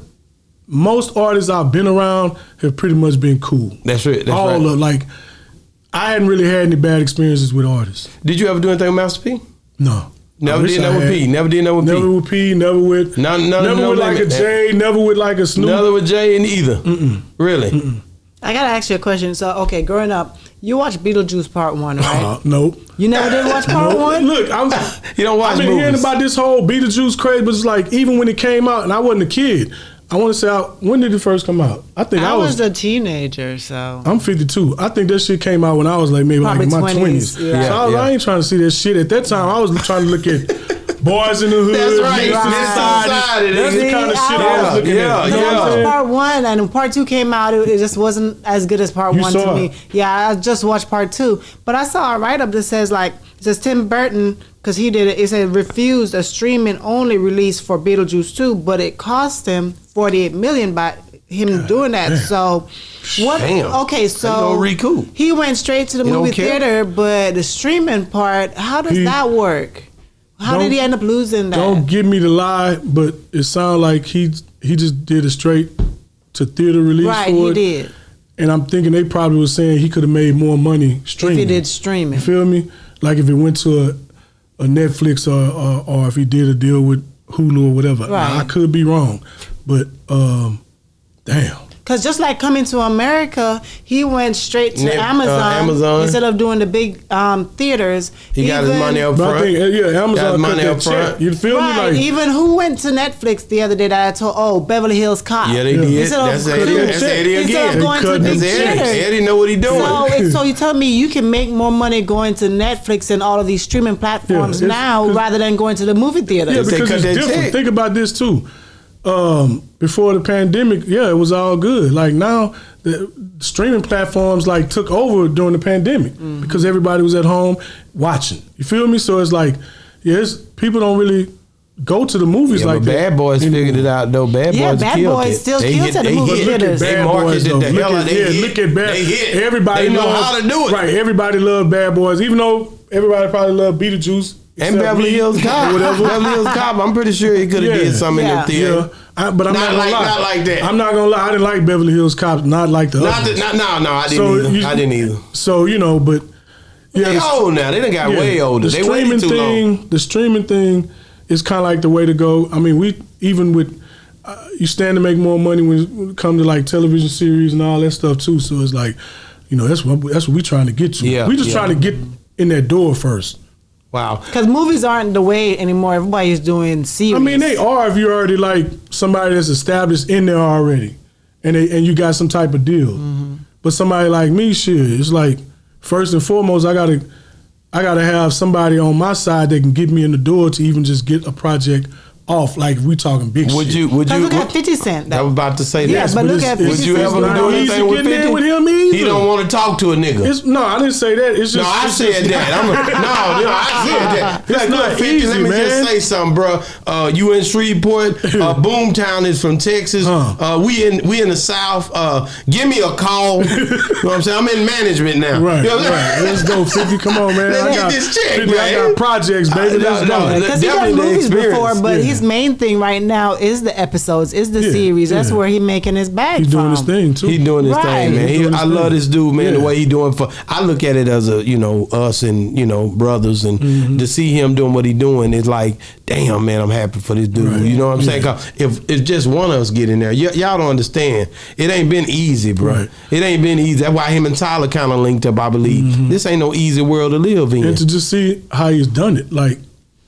Most artists I've been around have pretty much been cool. That's right. I hadn't really had any bad experiences with artists. Did you ever do anything with Master P? No. Never did that with P. Never did that with P. Never with P. Never with. Never with like a J. Never with like a Snoop. Never with J in either. Really. I gotta ask you a question. So, okay, growing up, you watched Beetlejuice Part 1, right? Nope. You never did watch Part 1? Look, you don't watch I've been movies. hearing about this whole Beetlejuice craze, but it's like, even when it came out, and I wasn't a kid, I want to say, when did it first come out? I think I was a teenager, so. I'm 52. I think that shit came out when I was like maybe probably like in my 20s. Yeah. So I ain't trying to see that shit. At that time, I was trying to look at Boys in the Hood. That's right. That's the kind of shit I was looking at. I watched Part 1, and when Part 2 came out, it just wasn't as good as Part 1 to me. Yeah, I just watched Part 2. But I saw a write-up that says, it says Tim Burton, because he did it, it said refused a streaming-only release for Beetlejuice 2, but it cost him $48 million by him doing that. Damn. So what? Damn. Okay, so recoup. He went straight to the movie theater, but the streaming part, how does that work? How did he end up losing that? Don't give me the lie, but it sounds like he just did a straight to theater release Right, for it. he did. And I'm thinking they probably was saying he could have made more money streaming. If he did streaming. You feel me? Like if it went to a Netflix or if he did a deal with Hulu or whatever. Right. Now, I could be wrong, but damn. Because just like Coming to America, he went straight to Amazon instead of doing the big theaters. He got his money up But front. I think, Amazon Got cut money that up front. check. You feel me? Right, Like, even who went to Netflix the other day that I told, Beverly Hills Cop. Yeah, they did. Instead of That's Eddie instead again. of going to the big That's Eddie. theaters. Eddie know what he doing. So you tell me you can make more money going to Netflix and all of these streaming platforms Yeah, now rather than going to the movie theater. yeah, They because cut it's that different. check. Think about this too. Before the pandemic, it was all good. Like now, the streaming platforms like took over during the pandemic because everybody was at home watching. You feel me? So it's like, people don't really go to the movies Yeah, like but that. Bad Boys figured it out though. Bad Boys Bad killed Boys it. still They kills hit- at the they movie hit- theaters. They Bad marketed Boys, the though. hell out. They hit. Look at Bad. They hit. Everybody They know loved- how to do it. Right, everybody loved Bad Boys, even though everybody probably loved Beetlejuice. And except Beverly me, Hills Cop. or whatever. Beverly Hills Cop. I'm pretty sure he could have did something in the theater. But I'm not gonna lie. Not like that. I'm not gonna lie. I didn't like Beverly Hills Cop. Not like the Not others. no, I didn't So either. you- I didn't either. So but They old now. They done got way older. The They waited too long. The streaming thing is kind of like the way to go. I mean, we even with you stand to make more money when it comes to like television series and all that stuff too. So it's like, that's what we trying to get to. Yeah, we just yeah. trying to get in that door first. Wow. Because movies aren't the way anymore. Everybody's doing series. I mean, they are if you're already like somebody that's established in there already, and you got some type of deal. Mm-hmm. But somebody like me, it's like first and foremost, I gotta have somebody on my side that can get me in the door to even just get a project off. Like if we talking big Would shit. you? Look at 50 Cent. I was about to say Yeah, that. but look at Would 50 you Cent's ever not do easy anything with getting in 50? with him either. He don't want to talk to a nigga. No, I didn't say that. It's just No, I it's said just- that. I said that. It's Like, not look, 50, easy, let me man. just say something, bro. You in Shreveport. Boomtown is from Texas. We in the South. Give me a call. You know what I'm saying? I'm in management now. Right, You know what I'm right. saying? Let's go, 50. Come on, man. Let's I get got this check, 50, I man. got projects, baby. Let's No, go. Because he done definitely the movies experience. before, but Yeah. his main thing right now is the episodes, is the Yeah, series. That's yeah. where he making his bag He's from. doing his thing too. He doing his Right. thing, man. He doing his I love thing. this dude, man. The Yeah. way he doing for. I look at it as a us and brothers, and to see him doing what he doing is like, damn, man. I'm happy for this dude. Right. You know what I'm Yeah. saying? 'Cause if just one of us get in there, y'all don't understand. It ain't been easy, bro. Right. It ain't been easy. That's why him and Tyler kind of linked up. I believe this ain't no easy world to live in. And to just see how he's done it. Like,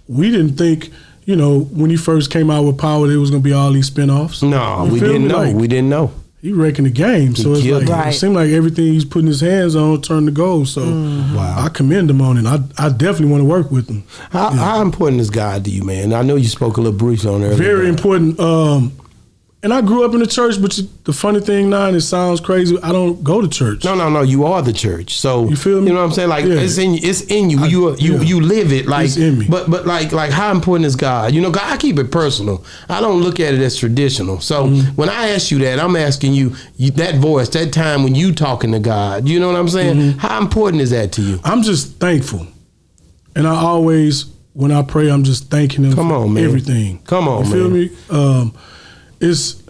we didn't think, when he first came out with Power, there was going to be all these spinoffs. No, You we feel didn't me? know. Like, We didn't know. he wrecking the game. So it's killed like, it. Right. it seemed like everything he's putting his hands on turned to gold. So Wow. I commend him on it. I definitely want to work with him. How important is God to you, man? I know you spoke a little briefly on earlier. Very important. And I grew up in the church, but the funny thing now, and it sounds crazy, I don't go to church. No. You are the church. So You feel me? You know what I'm saying? Like Yeah. it's in you. You live it. Like It's in me. But like how important is God? God, I keep it personal. I don't look at it as traditional. So when I ask you that, I'm asking you that voice, that time when you talking to God. You know what I'm saying? How important is that to you? I'm just thankful. And I always, when I pray, I'm just thanking him Come for on, man. everything. Come on, you feel man. me? It's,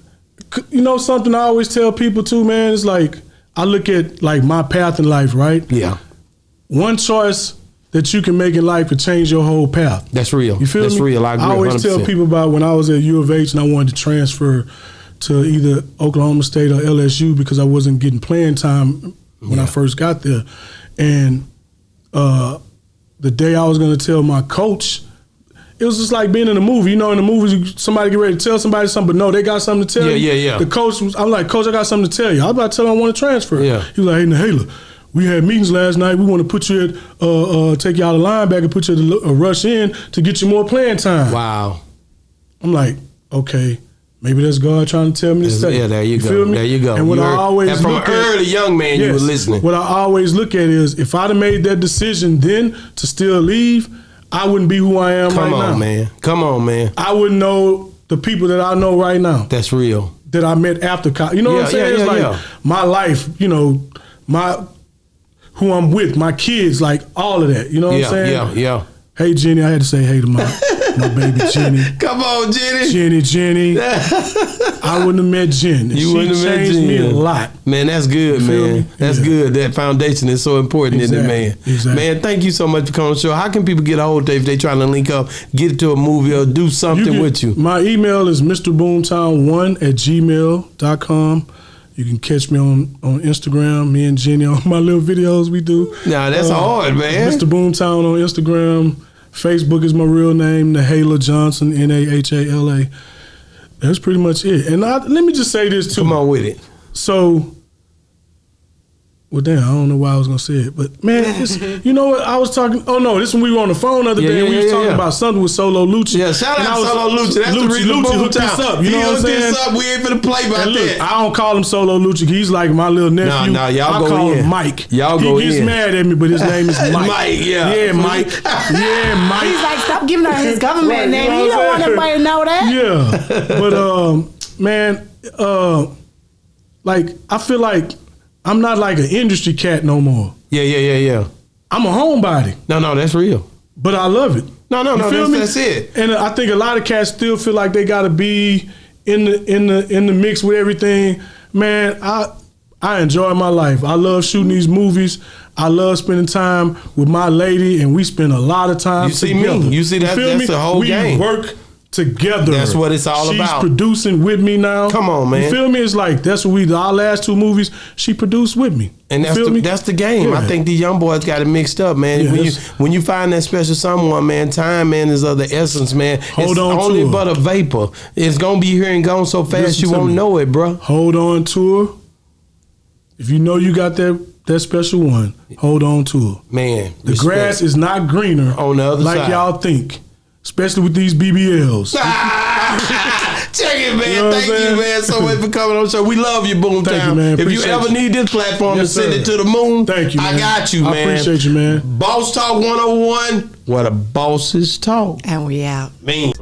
something I always tell people too, man, it's like, I look at like my path in life, right? Yeah, One choice that you can make in life could change your whole path. that's real. You feel That's me? real. I agree. I always 100%. tell people about when I was at U of H and I wanted to transfer to either Oklahoma State or LSU because I wasn't getting playing time when I first got there. And the day I was going to tell my coach, it was just like being in a movie. In the movies, somebody get ready to tell somebody something, but no, they got something to tell you. Yeah. The coach I'm like, Coach, I got something to tell you. I was about to tell him I want to transfer. Yeah. He was like, hey, Nahala, we had meetings last night. We want to put you at, take you out of linebacker, put you at a rush in to get you more playing time. Wow. I'm like, okay, maybe that's God trying to tell me to say. Yeah, there you go. Feel me? There you go. And what I always and from look an at, early young man, you were listening. What I always look at is if I'd have made that decision then to still leave, I wouldn't be who I am right now. Come on, man. I wouldn't know the people that I know right now That's real. that I met after college. You know what I'm saying? It's like my life, my who I'm with, my kids, like all of that. You know what I'm saying? Yeah. Hey, Jenny, I had to say hey to mom. My baby Jenny. Come on, Jenny. Jenny. I wouldn't have met Jen. You wouldn't have met changed Jen. me a lot. Man, that's good, You feel man. me? That's good. That foundation is so important, isn't it, man? Exactly. Man, thank you so much for coming on the show. How can people get a hold of you if they trying to link up, get into a movie or do something with you? My email is mrboomtown1@gmail.com. You can catch me on Instagram, me and Jenny on my little videos we do. Nah, that's hard, man. Mr. Boomtown on Instagram. Facebook is my real name, Nahala Johnson, Nahala. That's pretty much it. And let me just say this too. Come on with it. So, well, damn, I don't know why I was gonna say it, but man, you know what? I was talking. Oh no, this when we were on the phone the other day. And we was talking about something with Solo Lucci. Yeah, shout out Solo Lucci. That's the Lucci hooked us up. You know what I'm saying? This up. We ain't finna play about that. I don't call him Solo Lucci. He's like my little nephew. Nah, y'all I go call in. him Mike. Y'all go He gets in. mad at me, but his name is Mike. Mike, yeah. Yeah, Mike. Yeah, Mike. He's like, stop giving out his government name. you You know don't what want I'm everybody to know that. Yeah, but man, like I feel like I'm not like an industry cat no more. Yeah. I'm a homebody, No, that's real. but I love it. No, You feel me? that's it. And I think a lot of cats still feel like they got to be in the mix with everything. Man, I enjoy my life. I love shooting these movies. I love spending time with my lady, and we spend a lot of time You see together. me. You see that's the whole game. We work together. That's what it's all She's about. producing with me now. Come on, man. You feel me? It's like that's what our last two movies. She produced with me. And You feel me? that's the game. Yeah. I think these young boys got it mixed up, man. Yeah, when you find that special someone, man, time, man, is of the essence, man. Hold it's on to only her. but a vapor. It's gonna be here and gone so fast Listen you to won't me. know it, bro. Hold on to her. If you know you got that special one, hold on to her. Man, The respect. grass is not greener On the other like side. y'all think, especially with these BBLs. Check it, man. You know what Thank I'm you, saying? man, so much for coming on the show. We love you, Boomtown. Thank you, man. If you Appreciate ever you. need this platform Yes, to send sir. it to the moon, Thank you, man. I got you, man. I appreciate you, man. Boss Talk 101, where the bosses talk. And we out. Man.